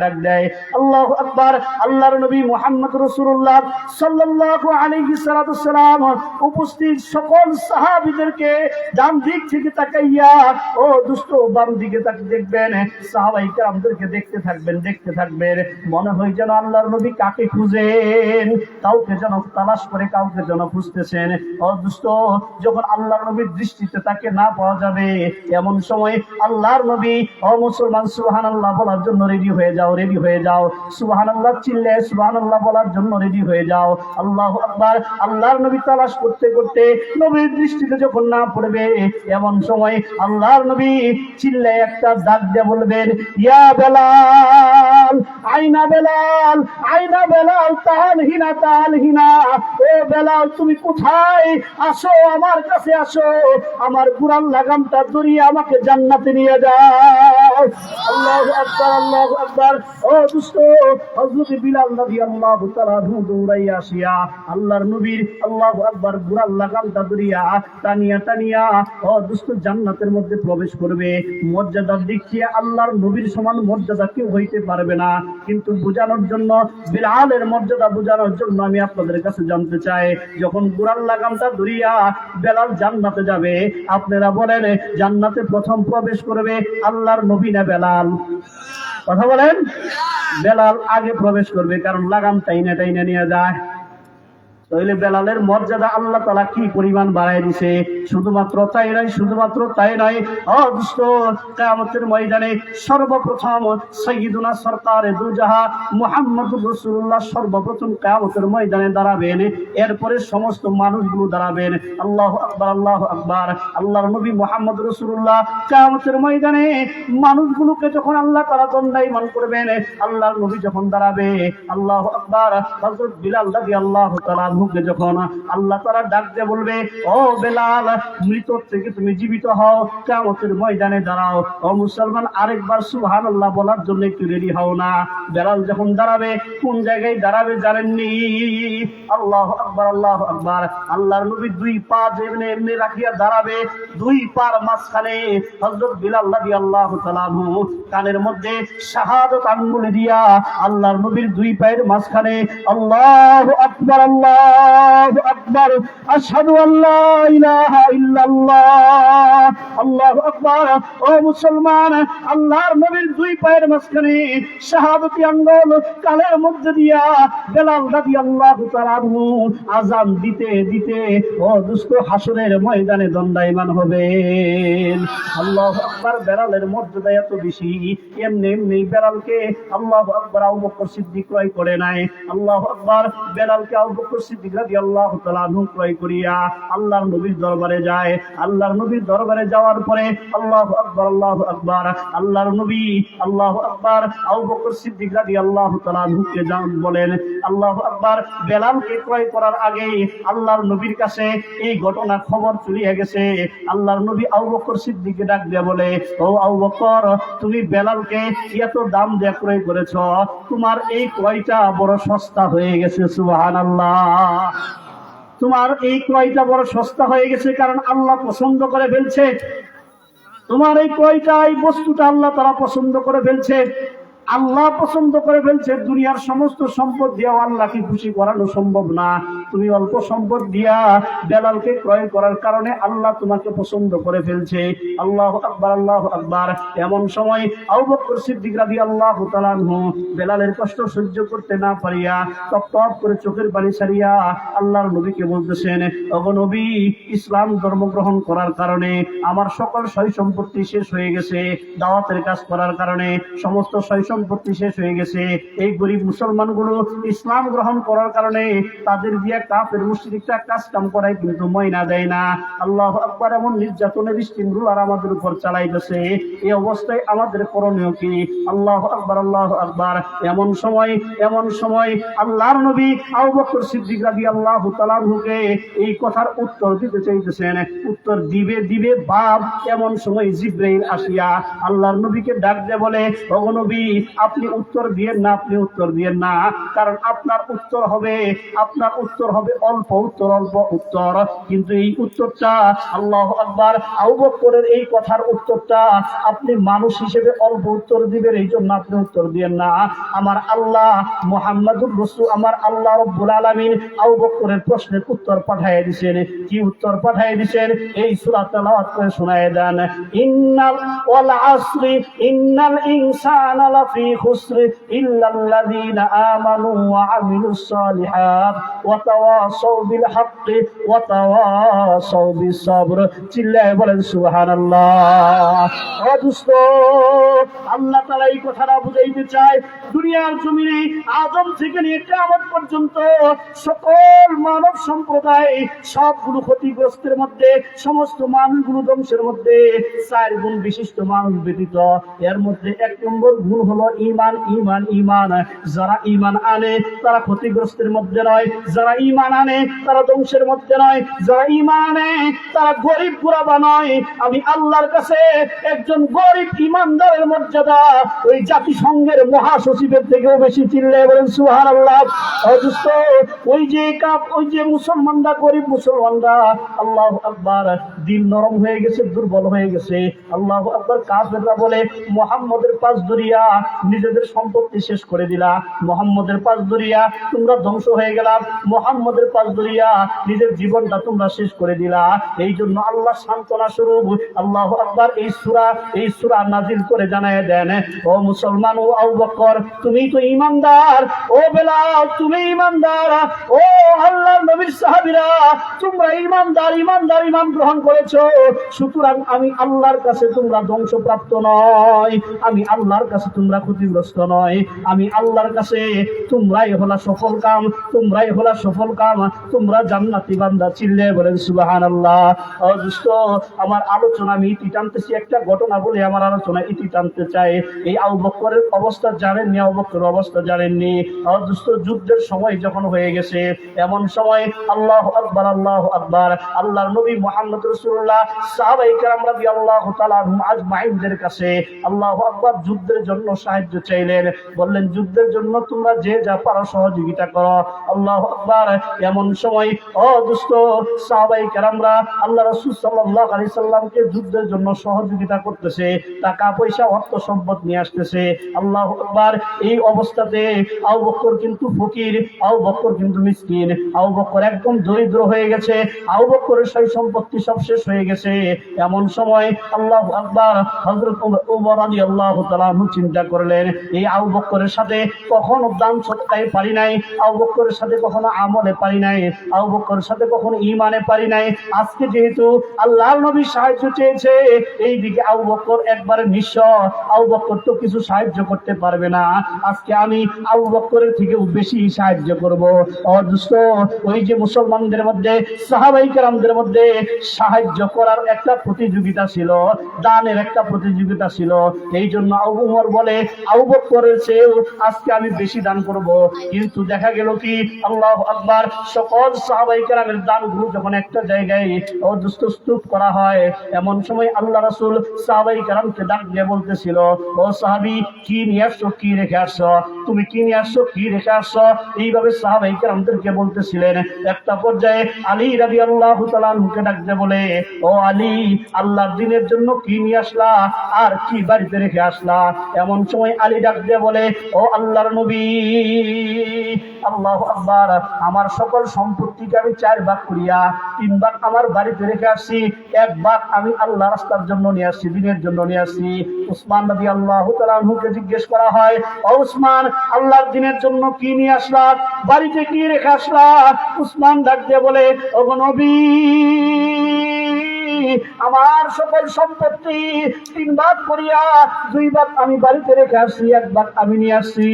Speaker 1: ডাক দেয়, আল্লাহু আকবার, আল্লাহর নবী মুহাম্মদ রাসূলুল্লাহ সাল্লাল্লাহু আলাইহি সাল্লাম উপস্থিত সকল সাহাবীদেরকে ডান দিক থেকে তাকাইয়া ও দুষ্ট বাম দিকে তাকিয়ে দেখবেন, সাহাবায়ে কেরামদেরকে দেখতে থাকবেন, মনে হয় যেন আল্লাহর নবী কাকে খুঁজেন, কাউকে যেন তালাশ করে কাউকে যেন খুঁজতেছেন। ও দুষ্ট, যখন আল্লাহর নবীর দৃষ্টিতে তাকে না পাওয়া যাবে, এমন সময় আল্লাহর নবী ও মুসলমান সুবহানাল্লাহ বলার জন্য রেডি হয়ে যাও, সুবহানাল্লাহ চিল্লে সুবহানাল্লাহ বলার জন্য রেডি হয়ে যাও। আল্লাহু আকবার। আল্লাহর নবী তালাশ করতে নবীর দৃষ্টিতে যখন না পড়বে, এমন সময় আল্লাহর নবী চিল্লে একটা ডাক দিয়ে বলবেন, ইয়া বেলাল, আইনা বেলাল, তালহিনা, ও বেলাল তুমি কোথায়? আসো, আমার কাছে আসো, আমার কুরআন লাগামটা ধরিয়ে আমাকে জান্নাতে নিয়ে যাও। আল্লাহু আকবার। ও দুষ্ট, হযরত বিলাল রাদিয়াল্লাহু তাআলা দৌড়াইয়া আসিয়া আল্লাহর নবীর আল্লাহু আকবার কুরআন লাগামটা ধরিয়া টানিয়া ও দুষ্ট জান্নাতের মধ্যে প্রবেশ করবে। মর্যাদার দিক থেকে আল্লাহর নবীর সমান মর্যাদা কেউ হইতে পারবে না, কিন্তু বোঝানোর জন্য, বিলালের মর্যাদা বোঝানোর জন্য আমি আপনাদের কাছে জানতে চাই, যখন কুরআন লাগামটা ধরিয়া বেলাল জান্নাতে যাবে, আপনারা বলেন জান্নাতে প্রথম প্রবেশ করবে আল্লাহর নবী না বেলাল? কথা বলেন। বেলাল আগে প্রবেশ করবে, কারণ লাগাম টাইনা নিয়ে যায়। তাহলে বেলালের মর্যাদা আল্লাহ তাআলা কি পরিমাণ বাড়ায় দিছে। শুধুমাত্র তাই নয়, অদৃষ্ট কিয়ামতের ময়দানে সর্বপ্রথম সাইয়্যিদুনা সরকারে দুজাহা মুহাম্মদুর রাসূলুল্লাহ সর্বপ্রথম কিয়ামতের ময়দানে দাঁড়াবেন, এরপরে সমস্ত মানুষগুলো দাঁড়াবেন। আল্লাহু আকবার। আল্লাহর নবী মুহাম্মদুর রাসূলুল্লাহ কিয়ামতের ময়দানে মানুষগুলোকে যখন আল্লাহ তাআলা দণ্ডায়মান করবেন, আল্লাহর নবী যখন দাঁড়াবে, আল্লাহু আকবার, হযরত বিলাল রাদিয়াল্লাহু তাআলা যখন আল্লাহ তাআলা ডাক দিয়ে বলবে, ও বেলাল, মৃত থেকে তুমি জীবিত হও, কিয়ামতের ময়দানে দাঁড়াও। ও মুসলমান, আরেকবার সুবহানাল্লাহ বলার জন্য একটু রেডি হও না। বেলাল যখন দাঁড়াবে, কোন জায়গায় দাঁড়াবে জানেননি? আল্লাহু আকবার। আল্লাহর নবী দুই পা এমনি রাখিয়া দাঁড়াবে, দুই পার মাঝখানে হযরত বিলাল রাদিয়াল্লাহু তাআলা কানের মধ্যে শাহাদাত আঙ্গুল দিয়া আল্লাহর নবীর দুই পায়ের মাঝখানে আল্লাহু আকবার, আশহাদু আল্লা ইলাহা ইল্লাল্লাহ, আল্লাহু আকবার। ও মুসলমান, আল্লাহর নবীর দুই পায়ের মাঝখানে শাহাদাতি আঙ্গুল কানের মধ্যে দিয়া বেলাল রাদিয়াল্লাহু তাআলা আযান দিতে ও দুষ্ট হাসরের ময়দানে দণ্ডায়মান হবেন। আল্লাহু আকবার। বেলালের মর্যাদা এত বেশি, এমনি বেলালকে আল্লাহু আকবার আবু বকর সিদ্দিক ক্রয় করে নাই। আল্লাহু আকবার। বেলালকে আবু বকর সিদ্দিক রাদিয়াল্লাহু তাআলা ক্রয় করিয়া আল্লাহর নবীর দরবারে যায়। আল্লাহর নবীর দরবারে যাওয়ার পরে আল্লাহু আকবার, আল্লাহর নবী আল্লাহু আকবার আবু বকর সিদ্দিক রাদিয়াল্লাহু তাআলা বলেন, আল্লাহু আকবার, বেলালকে ক্রয় করার আগে আল্লাহর নবীর কাছে এই ঘটনা খবর চলিয়ে গেছে। আল্লাহর নবী আবু বকর সিদ্দিককে ডাক দিয়ে বলে, ও আবু বকর, তুমি বেলালকে এত দাম দিয়ে ক্রয় করেছ, তোমার এই ক্রয়টা বড় সস্তা হয়ে গেছে। সুবহানাল্লাহ। তোমার এই ক্রয়টা বড় সস্তা হয়ে গেছে, কারণ আল্লাহ পছন্দ করে ফেলছে। তোমার এই ক্রয়টা, এই বস্তুটা আল্লাহ তাআলা পছন্দ করে ফেলছে। আল্লাহ পছন্দ করে ফেলছে। দুনিয়ার সমস্ত সম্পদ দিয়েও আল্লাহকে খুশি করানো সম্ভব না। তুমি অল্প সম্পদ দিয়া বেলালকে ক্রয় করার কারণে আল্লাহ তোমাকে পছন্দ করে ফেলছে। আল্লাহু আকবার, আল্লাহু আকবার। এমন সময় আবু বকর সিদ্দিক রাদিয়াল্লাহু তাআলা বেলালের কষ্ট সহ্য করতে না পারিয়া টপ করে চোখের পানি ছাড়িয়া আল্লাহর নবীকে বলতেছেন, ওগো নবী, ইসলাম ধর্ম গ্রহণ করার কারণে আমার সকল সয় সম্পত্তি শেষ হয়ে গেছে। দাওয়াতের কাজ করার কারণে সমস্ত সয় সম্পত্তি শেষ হয়ে গেছে। এই গরিব মুসলমানগুলো ইসলাম গ্রহণ করার কারণে তাদের দিয়ে কাফের মুশরিকরা কাজ কাম করায়, কিন্তু ময়না দেয় না। আল্লাহু আকবার। এমন নির্যাতনের স্টিম রুলার আমাদের উপর চালাইতেছে। এই অবস্থায় আমাদের করণীয় কি? আল্লাহু আকবার, আল্লাহু আকবার। এমন সময় আল্লাহর নবী আবু বকর সিদ্দিক রাদিয়াল্লাহু তাআলা আনহুকে এই কথার উত্তর দিতে চাইতেছেন। উত্তর দিবে বাপ। এমন সময় জিবরাইল আসিয়া আল্লাহর নবীকে ডাক দিয়ে বলে, ওগো নবী, আপনি উত্তর দিয়েন না, আপনি উত্তর দিয়েন না, কারণ আপনার উত্তর হবে অল্প উত্তর, কিন্তু এই উত্তরটা আল্লাহু আকবার আবু বকরের এই কথার উত্তরটা আপনি মানুষ হিসেবে অল্প উত্তর দিবেন, এই জন্য আপনি উত্তর দিয়েন না। আমার আল্লাহ মুহাম্মাদুর রাসূল, আমার আল্লাহ রাব্বুল আলামিন আবু বকরের প্রশ্নের উত্তর পাঠিয়ে দিয়েছেন। কি উত্তর পাঠিয়ে দিয়েছেন? এই সূরা তেলাওয়াত করে শোনায় দেন। ইন্নাল ওয়াল আসরি ইন্নাল ইনসানা লাফি খুসর ইল্লাল্লাযীনা আমানু ওয়া আমিলুস সালিহাত ওয়া তাওয়াসাউ বিল হাক্কি ওয়া তাওয়াসাউ বিস সবর। চিল্লায়ে বলেন সুবহানাল্লাহ। ও দোস্ত, আল্লাহ তাআলা এই কথাটা বুঝাইতে চায়, দুনিয়ার জমিনে আদম থেকে নিয়ে কিয়ামত পর্যন্ত সকল মানব সম্প্রদায় সবগুলো ক্ষতিগ্রস্তের মধ্যে, সমস্ত মানুষগুলো ধ্বংসের মধ্যে 4 গুণ বিশিষ্ট মানুষ ব্যতীত। এর মধ্যে 1 নম্বর গুণ হলো ঈমান। যারা ঈমান আনে তারা ক্ষতিগ্রস্তের মধ্যে নয়, যারা ঈমান আনে তারা ধ্বংসের মধ্যে নয়, যারা ঈমান আনে তারা গরিব গুরাবা নয়। আমি আল্লাহর কাছে একজন গরিব ঈমানদারের মর্যাদা ওই জাতিসংঘের মহাসচিবের থেকেও বেশি। চিল্লায়ে বলেন সুবহানাল্লাহ। ওই যে মুসলমানরা, গরিব মুসলমানরা, আল্লাহু আকবার, দিল নরম হয়ে গেছে, দুর্বল হয়ে গেছে। আল্লাহু আকবার। কাফেররা বলে মুহাম্মদের পাশ ধরিয়া নিজেদের সম্পত্তি শেষ করে দিলা, মুহাম্মদের পাশ ধরিয়া তোমরা ধ্বংস হয়ে গেলা, মুহাম্মদের পাশ ধরিয়া নিজের জীবনটা তোমরা শেষ করে দিলা। এই জন্য আল্লাহ সান্ত্বনা স্বরূপ আল্লাহু আকবার এই সূরা নাজিল করে জানায় দেন, ও মুসলমান, ও আবু বকর তুমি তো ঈমানদার, ও বেলাল তুমি ঈমানদার, ও আল্লাহর নবীর সাহাবীরা তোমরা ঈমানদার, ঈমান গ্রহণ করেছো, সুতরাং আমি আল্লাহর কাছে তোমরা ধ্বংসপ্রাপ্ত নয়, আমি আল্লাহর কাছে তোমরা ক্ষতিগ্রস্ত নয়, আমি আল্লাহর কাছে তোমরাই হলা সফল কাম, তোমরা জান্নাতি বান্দা। চিল্লায়ে বলেন সুবহানাল্লাহ। দোস্ত, আমার আলোচনা আমি ইতি টানতেছি, একটা ঘটনা বলে আমার আলোচনা ইতি টানতে চাই। এই আবু বকরের অবস্থা জানেননি, দোস্ত, যুদ্ধের সময় যখন হয়ে গেছে, এমন সময় আল্লাহু আকবার, আল্লাহর নবী মুহাম্মদ রাসূলুল্লাহ সাহাবায়ে কেরাম রাদিয়াল্লাহু তাআলা আনহুম আজমাইনদের কাছে আল্লাহু আকবার যুদ্ধের জন্য সাহায্য চাইলেন। বললেন, যুদ্ধের জন্য তোমরা যে যা পারো সহযোগিতা করো। আল্লাহু আকবার। এমন সময় দোস্ত, সাহাবায়ে কেরামরা আল্লাহ রাসূল সাল্লাল্লাহু আলাইহি সাল্লামকে যুদ্ধের জন্য সহযোগিতা করতেছে, টাকা পয়সা অর্থ সম্পদ নিয়ে আসতেছে। আল্লাহু আকবার। এই অবস্থাতে আবু বকর কিন্তু ফকির, আবু বকর কিন্তু মিসকিন, আবু বকর একদম দরিদ্র হয়ে গেছে, আবু বকরের সয় সম্পত্তি সব শেষ হয়ে গেছে। এমন সময় আল্লাহু আকবার হযরত ওমর রাদিয়াল্লাহু তাআলা চিন্তা করলেন, এই আবু বকরের সাথে কখনো দান সদকায় পারি নাই, আবু বকরের সাথে কখনো আমলে পারি নাই, আবু বকরের সাথে কখনো ঈমানে পারি নাই। আজকে যেহেতু আল্লাহর নবী সাহায্য চেয়েছে, এই দিকে আবু বকর একবারে নিঃস্ব, আবু বকর তো কিছু সাহায্য করতে পারবে না, আজকে আমি আবু বকরের থেকেও বেশি সাহায্য করব। দোস্ত, ওই যে মুসলমানদের মধ্যে, সাহাবায়ে কেরামদের মধ্যে সাহায্য করার একটা প্রতিযোগিতা ছিল, দানের একটা প্রতিযোগিতা ছিল। এই জন্য আবু উমর বলে, আবু বকরের চেয়েও আজকে আমি বেশি দান করব। কিন্তু দেখা গেল কি, আল্লাহু আকবার, সকল সাহাবায়ে কেরামের দানগুলো যখন একটা জায়গায় দোস্ত স্তূপ করা হয়, এমন সময় আল্লাহ রাসূল সাহাবায়ে কেরামকে ডাক দিয়ে বলতেছিল, ও সাহাবী, কি নিয়ে আসছো, কি রেখে আসছো, তুমি কি নিয়ে আসছো, কি রেখে আসছো, এইভাবে সাহাবায়ে কেরামদেরকে বলতেছিলেন। একটা পর্যায়ে আলী রাদিয়াল্লাহু তাআলা আনহুকে ডাক দিয়ে বলে, ও আলী, আল্লাহর দ্বীনের জন্য কি নিয়ে আসলা আর কি বাড়িতে রেখে আসলা? এমন সময় আলী ডাক দিয়ে বলে, ও আল্লাহর নবী, আল্লাহু আকবার, আমার সকল সম্পত্তিকে আমি 4 ভাগ করিয়া 3 ভাগ আমার বাড়িতে রেখে আসছি, 1 ভাগ আমি আল্লাহ রাস্তার জন্য নিয়ে আসছি, দ্বীনের জন্য নিয়ে আসছি। উসমান রাদিয়াল্লাহু তাআলা আনহুকে জিজ্ঞেস করা হয়, ও উসমান, আল্লাহর দ্বীনের জন্য কি নিয়ে আসলা, বাড়িতে কি রেখে আসলা? উসমান ডাক দিয়ে বলে, ও নবী, আমার সকল সম্পত্তি 3 ভাগ করিয়া 2 ভাগ আমি বাড়িতে রেখে আসছি, 1 ভাগ আমি নিয়ে আসছি।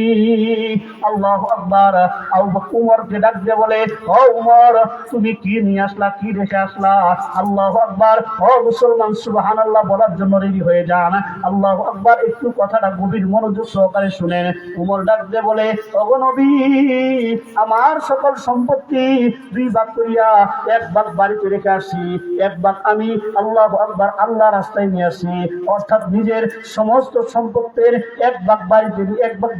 Speaker 1: আল্লাহু আকবার। আবু বকর উমরকে ডাক দিয়ে বলে, ও উমর, তুমি কি নিয়ে আসলা, কি রেখে আসলা? আল্লাহু আকবার। ও মুসলমান, সুবহানাল্লাহ বলার জন্য রেডি হয়ে যান। আল্লাহু আকবার। একটু কথাটা গভীর মনোযোগ সহকারে শুনেন। উমর ডাক দিয়ে বলে, ও নবী, আমার সকল সম্পত্তি 2 ভাগ করিয়া 1 ভাগ বাড়িতে রেখে আসছি, 1 ভাগ আমি আল্লাহু আকবার আল্লাহ রাস্তায় নিয়ে আসি, অর্থাৎ নিজের সমস্ত সম্পত্তির এক ভাগ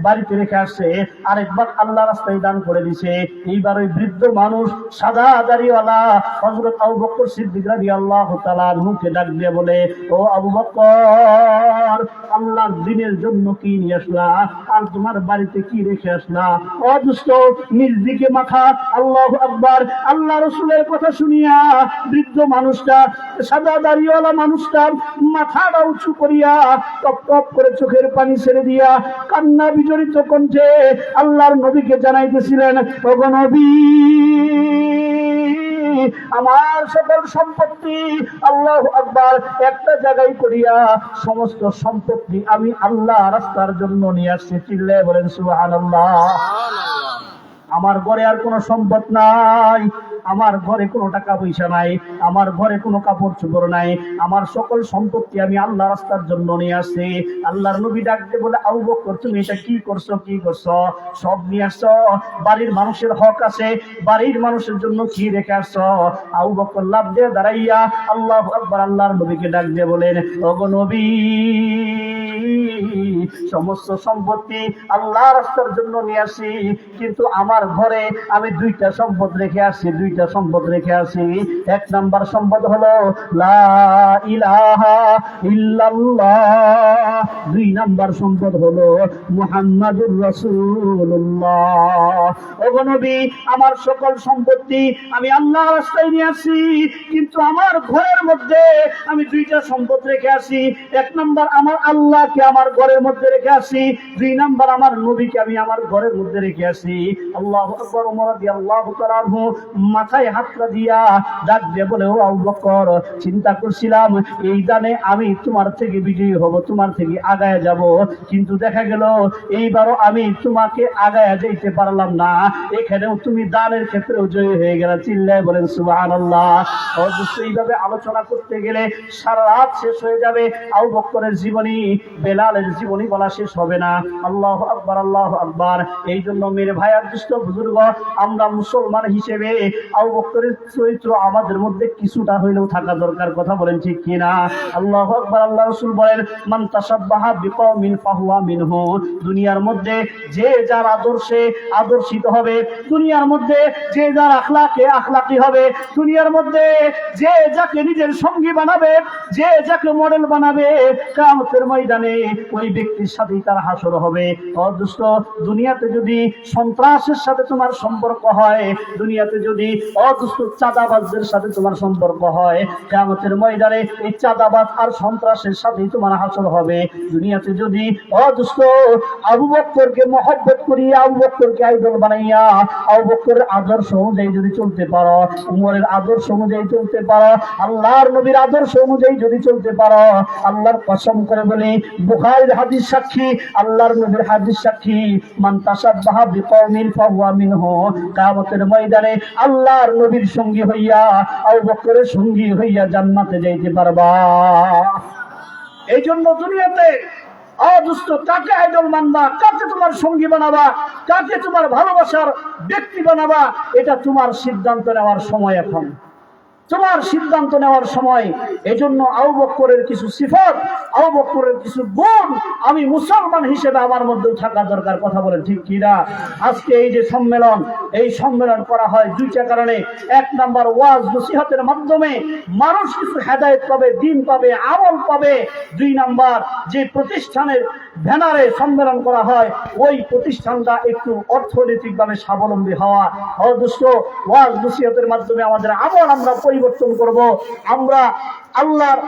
Speaker 1: বাড়িতে রেখে আসছে, আরেক ভাগ আল্লাহ রাস্তায় দান করে দিছে। এইবার ওই বৃদ্ধ মানুষ সাদা দাড়িওয়ালা হযরত আবু বকর সিদ্দিক রাদিয়াল্লাহু তাআলা মুখে ডাক দিয়ে বলে, ও আবু বকর, আল্লাহর দ্বীনের জন্য কি নিয়ে আসলা আর তোমার বাড়িতে কি রেখে আসলা? অদুষ্ট নিজ দিকে মাথা, আল্লাহু আকবার, আল্লাহ রাসূলের কথা শুনিয়া বৃদ্ধ মানুষটা, সাদা দাড়িওয়ালা মানুষটা মাথাটা উঁচু করিয়া টপ টপ করে চোখের পানি ছেড়ে দিয়া কান্না বিজড়িত কণ্ঠে আল্লাহর নবীকে জানাইতেছিলেন, ওগো নবী, আমার সকল সম্পত্তি, আল্লাহু আকবার, একটা জায়গায় করিয়া সমস্ত সম্পত্তি আমি আল্লাহ রাস্তার জন্য নিয়ে আসছি। চিল্লায়ে বলেন সুবহানাল্লাহ। আমার ঘরে আর কোনো সম্পদ নাই, আমার ঘরে কোনো টাকা পয়সা নাই, আমার ঘরে কোনো কাপড় চোপড় নাই, আমার সকল সম্পত্তি আমি আল্লাহ রাস্তার জন্য নিয়ে আসছি। আল্লাহর নবী ডাকতে বলে, আবু বকর, তুমি এটা কি করছো? সব নিয়ে আসছো? বাড়ির মানুষের হক আছে, বাড়ির মানুষের জন্য কি রেখে আসছো? আবু বকর লাফ দিয়ে দাঁড়াইয়া আল্লাহু আকবার আল্লাহর নবীকে ডাক দিয়ে বলেন, ওগো নবী, সমস্ত সম্পত্তি আল্লাহ রাস্তার জন্য নিয়ে আসি, কিন্তু আমার ঘরে আমি দুইটা সম্পদ রেখে আসি। এক নাম্বার সম্পদ হলো লা ইলাহা ইল্লাল্লাহ, দুই নাম্বার সম্পদ হলো মুহাম্মাদুর রাসূলুল্লাহ। ওগো নবী, আমার সকল সম্পত্তি আমি আল্লাহ রাস্তায় নিয়ে আসি, কিন্তু আমার ঘরের মধ্যে আমি দুইটা সম্পদ রেখে আসি। এক নাম্বার আমার আল্লাহকে আমার ঘরের মধ্যে রেখে আসি, দুই নাম্বার আমার নবীকে আমি আমার ঘরের মধ্যে রেখে আসি। আল্লাহু আকবার। ওমর রাদিয়াল্লাহু তাআলা আনহু মাথায় হাতটা দিয়া ডাক দিয়ে বলে, ও আবু বকর, চিন্তা করছিলাম এই দানে আমি তোমার থেকে বিজয়ী হব, তোমার থেকে আগায় যাব, কিন্তু দেখা গেল এইবারও আমি তোমাকে আগায় যাইতে পারলাম না, এখানেও তুমি দানের ক্ষেত্রেও জয়ী হয়ে গেলে। চিল্লায় বলেন সুবহানাল্লাহ। অবশ্যই এইভাবে আলোচনা করতে গেলে সারা রাত শেষ হয়ে যাবে। আবু বকরের জীবনী, বেলালের জীবনী বলা শেষ হবে না। আল্লাহু আকবার, আল্লাহু আকবার। এই জন্য মেরে ভাইয়ার দুষ্ট বুজুর্গ, আমরা মুসলমান হিসেবে আবু বকরের চরিত্র আমাদের মধ্যে কিছুটা হইলেও থাকা দরকার। কথা বলেন ঠিক কিনা? আল্লাহু আকবার। আল্লাহ রাসূল বলেন, মান তাশাব্বাহা বিকওমিন ফাহুয়া মিনহু। দুনিয়ার মধ্যে যে যার আদর্শে আদর্শিত হবে, দুনিয়ার মধ্যে যে যার আখলাকে আখলাকি হবে, দুনিয়ার মধ্যে যে যাকে নিজের সঙ্গী বানাবে, যে যাকে মডেল বানাবে, কিয়ামতের ময়দানে ওই ব্যক্তির সাথেই তার হাসর হবে। অদুষ্ট, দুনিয়াতে যদি সন্ত্রাসের সাথে তোমার সম্পর্ক হয়, দুনিয়াতে যদি অদুষ্ট চাঁদাবাজদের সাথে তোমার সম্পর্ক হয়, কিয়ামতের ময়দানে এই চাঁদাবাজ আর সন্ত্রাসের সাথেই তোমার হাসর হবে। দুনিয়াতে যদি অদুষ্ট আবু বকরকে মহব্বত করিয়া, আবু বকরকে আইডল বানাইয়া, আবু বকরের আদর্শ অনুযায়ী যদি চলতে পারো, উমরের আদর্শ অনুযায়ী চলতে পারো, আল্লাহর নবীর আদর্শ অনুযায়ী যদি চলতে পারো, আল্লাহর কসম করে বলি, বুখারীর হাদিস সাক্ষী, আল্লাহর নবীর হাদিস সাক্ষী, মান তাশাব্বাহা বিকওমিন ফাহুয়া মিনহু। কিয়ামতের ময়দানে আল্লাহর নবীর সঙ্গী হইয়া, আবু বকরের সঙ্গী হইয়া জান্নাতে যাইতে পারবা। এই জন্য দুনিয়াতে অদুষ্ট কাকে আইডল মানবা, কাকে তোমার সঙ্গী বানাবা, কাকে তোমার ভালোবাসার ব্যক্তি বানাবা, এটা তোমার সিদ্ধান্ত নেওয়ার সময়, এখন তোমার সিদ্ধান্ত নেওয়ার সময়। এজন্য আবু বকরের কিছু সিফাত, আবু বকরের কিছু গুণ আমি মুসলমান হিসেবে আমার মধ্যেও থাকা দরকার। কথা বলেন ঠিক কিনা? আজকে এই যে সম্মেলন, এই সম্মেলন করা হয় দুইটা কারণে। এক নাম্বার, ওয়াজ নসিহতের মাধ্যমে মানুষ কিছু হেদায়েত পাবে, দ্বীন পাবে, আমল পাবে। দুই নাম্বার, যে প্রতিষ্ঠানের ব্যানারে সম্মেলন করা হয়, ওই প্রতিষ্ঠানটা একটু অর্থনৈতিকভাবে স্বাবলম্বী হওয়া। অদুষ্ট, ওয়াজ নসিহতের মাধ্যমে আমাদের আমল আমরা পরিবর্তন করব, আমরা আল্লাহর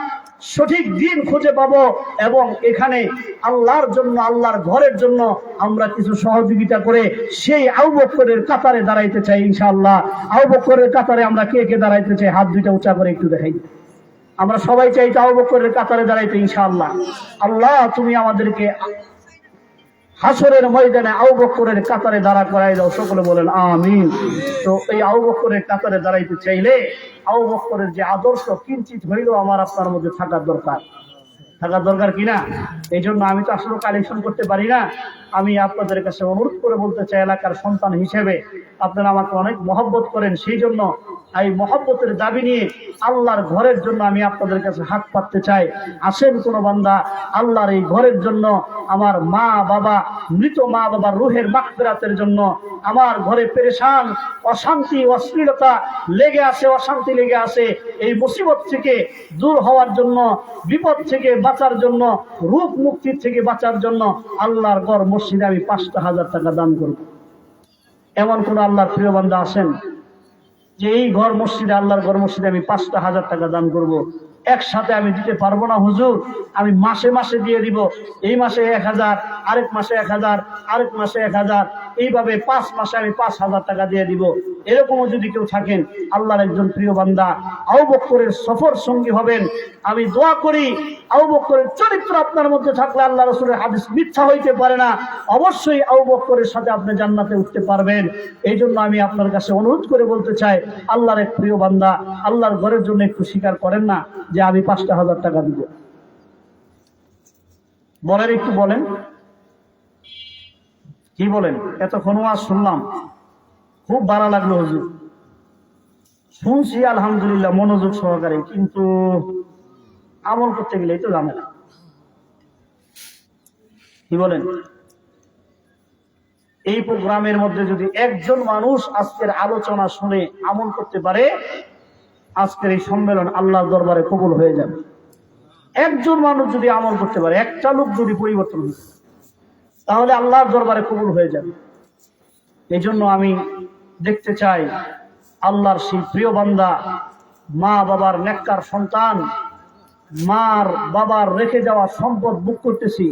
Speaker 1: সঠিক দিন খুঁজে পাবো, এবং এখানে আল্লাহর জন্য, আল্লাহর ঘরের জন্য আমরা কিছু সহযোগিতা করে সেই আবু বকরের কাতারে দাঁড়াইতে চাই ইনশাআল্লাহ। আবু বকরের কাতারে আমরা কে কে দাঁড়াইতে চাই? হাত দুইটা উঁচা করে একটু দেখাই। আমরা সবাই চাই আবু বকরের কাতারে দাঁড়াইতে ইনশাআল্লাহ। আল্লাহ, তুমি আমাদেরকে হাসরের ময়দানে আবু বকরের কাতারে দাঁড়া করাই দাও। সকলে বলেন আমিন। তো এই আবু বকরের কাতারে দাঁড়াইতে চাইলে আবু বকরের যে আদর্শ কিঞ্চিত হইলেও আমার আপনার মধ্যে থাকার দরকার কিনা? এই জন্য আমি তো আসলে কালেকশন করতে পারি না। আমি আপনাদের কাছে অনুরোধ করে বলতে চাই, এলাকার সন্তান হিসেবে আপনারা আমাকে অনেক মহব্বত করেন, সেই জন্য এই মহব্বতের দাবি নিয়ে আল্লাহর ঘরের জন্য আমি আপনাদের কাছে হাত পাততে চাই। আসেন কোন বান্দা আল্লাহর এই ঘরের জন্য, আমার মা বাবা, মৃত মা বাবার রুহের মাগফিরাতের জন্য, আমার ঘরে পেরেশান অশান্তি অশ্লীলতা লেগে আছে, অশান্তি লেগে আছে, এই মুসিবত থেকে দূর হওয়ার জন্য, বিপদ থেকে বাঁচার জন্য, রূপ মুক্তির থেকে বাঁচার জন্য আল্লাহর ঘর মসজিদে আমি 5,000 টাকা দান করব। এমন কোন আল্লাহর প্রিয় বান্দা আছেন যে এই ঘর মসজিদে, আল্লাহর ঘর মসজিদে আমি 5,000 টাকা দান করব? একসাথে আমি দিতে পারবো না হুজুর, আমি মাসে মাসে দিয়ে দিব। এই মাসে 1,000, আরেক মাসে 1,000, আরেক মাসে 1,000, এইভাবে 5 মাসে আমি 5,000 টাকা দিয়ে দিব। এরকমও যদি কেউ থাকেন, আল্লাহর একজন প্রিয় বান্দা আবু বকরের সফর সঙ্গী হবেন। আমি দোয়া করি আবু বকরের চরিত্র আপনার মধ্যে থাকলে আল্লাহ রাসূলের হাদিস মিথ্যা হইতে পারে না, অবশ্যই আবু বকরের সাথে আপনি জান্নাতে উঠতে পারবেন। এই জন্য আমি আপনার কাছে অনুরোধ করে বলতে চাই, আল্লাহর এক প্রিয় বান্দা আল্লাহর ঘরের জন্য একটু স্বীকার করেন না যে আমি 5,000 টাকা দিব? বলেন, একটু বলেন, কি বলেন? এতক্ষণ ওয়াজ শুনলাম, খুব ভালো লাগলো হুজুর, শুনছি আলহামদুলিল্লাহ মনোযোগ সহকারে, কিন্তু আমল করতে গেলেই তো ঝামেলা। কি বলেন? এই প্রোগ্রামের মধ্যে যদি একজন মানুষ আজকের আলোচনা শুনে আমল করতে পারে, আজকের এই সম্মেলন আল্লাহর দরবারে কবুল হয়ে যাবে। একজন মানুষ যদি আমল করতে পারে, একটা লোক যদি পরিবর্তন হতে পারে, তাহলে আল্লাহর দরবারে কবুল হয়ে যাবে। এই জন্য আমি দেখতে চাই আল্লাহর সেই প্রিয় বান্দা, মা বাবার নেককার সন্তান, মার বাবার রেখে যাওয়া সম্পদ ভোগ করতেছি,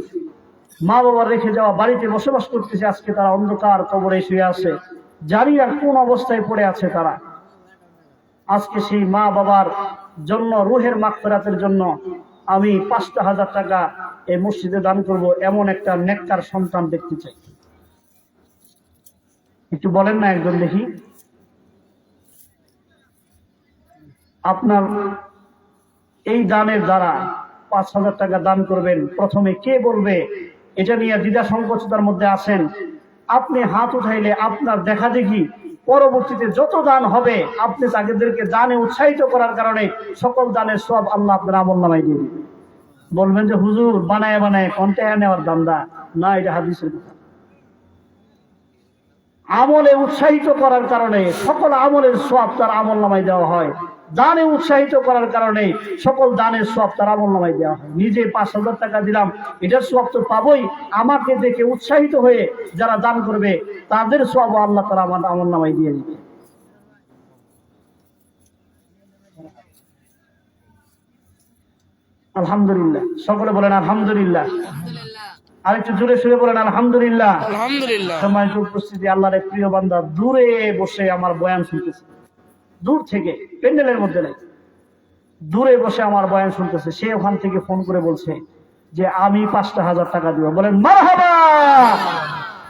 Speaker 1: মা বাবার রেখে যাওয়া বাড়িতে বসবাস করতেছে, আজকে তারা অন্ধকার কবরে শুয়ে আছে, জানি না কোন অবস্থায় পড়ে আছে তারা। আজকে সেই মা বাবার জন্য, রুহের মাগফিরাতের জন্য আমি 5,000 টাকা এই মসজিদে দান করব, এমন একটা নেককার সন্তান দেখতে চাই। একটু বলেন না একজন দেখি। আপনার এই দানের দ্বারা 5,000 টাকা দান করবেন, প্রথমে কে বলবে এটা নিয়ে দ্বিধা সংকোচতার মধ্যে আছেন, আপনি হাত উঠাইলে আপনার দেখা দেখি পরবর্তীতে যত দান হবে, আপনি তাদেরকে দানে উৎসাহিত করার কারণে সকল দানের সব আল্লাহ আপনার আমলনামায় দিয়ে দিবেন। বলবেন যে হুজুর বানায় বানায় কন্টেনার নেওয়ার দান্দা না, এটা হাদিসের কথা। আমলে উৎসাহিত করার কারণে সকল আমলের সব তার আমলনামায় দেওয়া হয়, দানে উৎসাহিত করার কারণে সকল দানের সব তার আমলনামায় দেওয়া হয়। নিজে 5,000 টাকা দিলাম, এটার সব তো পাবোই, আমাকে দেখে উৎসাহিত হয়ে যারা দান করবে তাদের সব আল্লাহ তাআলা আমার আমলনামায় দিয়ে দিবে। আলহামদুলিল্লাহ, সকলে বলেন আলহামদুলিল্লাহ। আর একটু জোরে সুরে বলেন আলহামদুলিল্লাহ।
Speaker 2: আলহামদুলিল্লাহ।
Speaker 1: সম্মানিত উপস্থিতি, আল্লাহর এক প্রিয় বান্দা দূরে বসে আমার বয়ান শুনতেছে, দূর থেকে, প্যান্ডেলের মধ্যে নাই, দূরে বসে আমার বয়ান শুনতেছে। সে ওখান থেকে ফোন করে বলছে যে আমি 5,000 টাকা দিব। বলেন মারহাবা।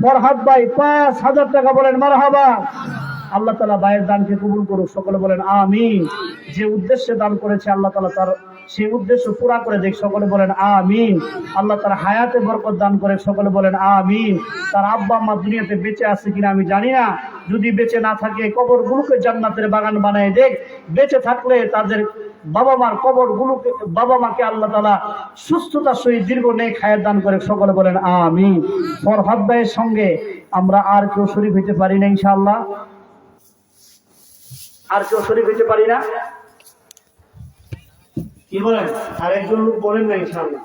Speaker 1: ফরহাদ ভাই 5,000 টাকা, বলেন মারহাবা। আল্লাহ তাআলা ভাইয়ের দানকে কবুল করুক, সকলে বলেন আমিন। যে উদ্দেশ্যে দান করেছে আল্লাহ তাআলা তার সেই উদ্দেশ্য পুরা করে দেখ, সকলে বলেন আমিন। আল্লাহ তার হায়াতে বরকত দান করে, সকলে বলেন আমিন। তার আব্বা আম্মা দুনিয়াতে বেঁচে আছে কিনা আমি জানি না, যদি বেঁচে না থাকে কবরগুলোকে জান্নাতের বাগান বানায় দেখ, বেঁচে থাকলে তাদের বাবা মার কবরগুলোকে, বাবা মাকে আল্লাহ তাআলা সুস্থতার সহিত দীর্ঘ নেক হায়াত দান করে, সকলে বলেন আমিন। ফরহাদ ভাইয়ের সঙ্গে আমরা আর কেউ শরীক হইতে পারি না ইনশাআল্লাহ, আর কেউ শরীক হইতে পারি না, কি বলেন? আর একজন লোক বলেন না ইনশাআল্লাহ।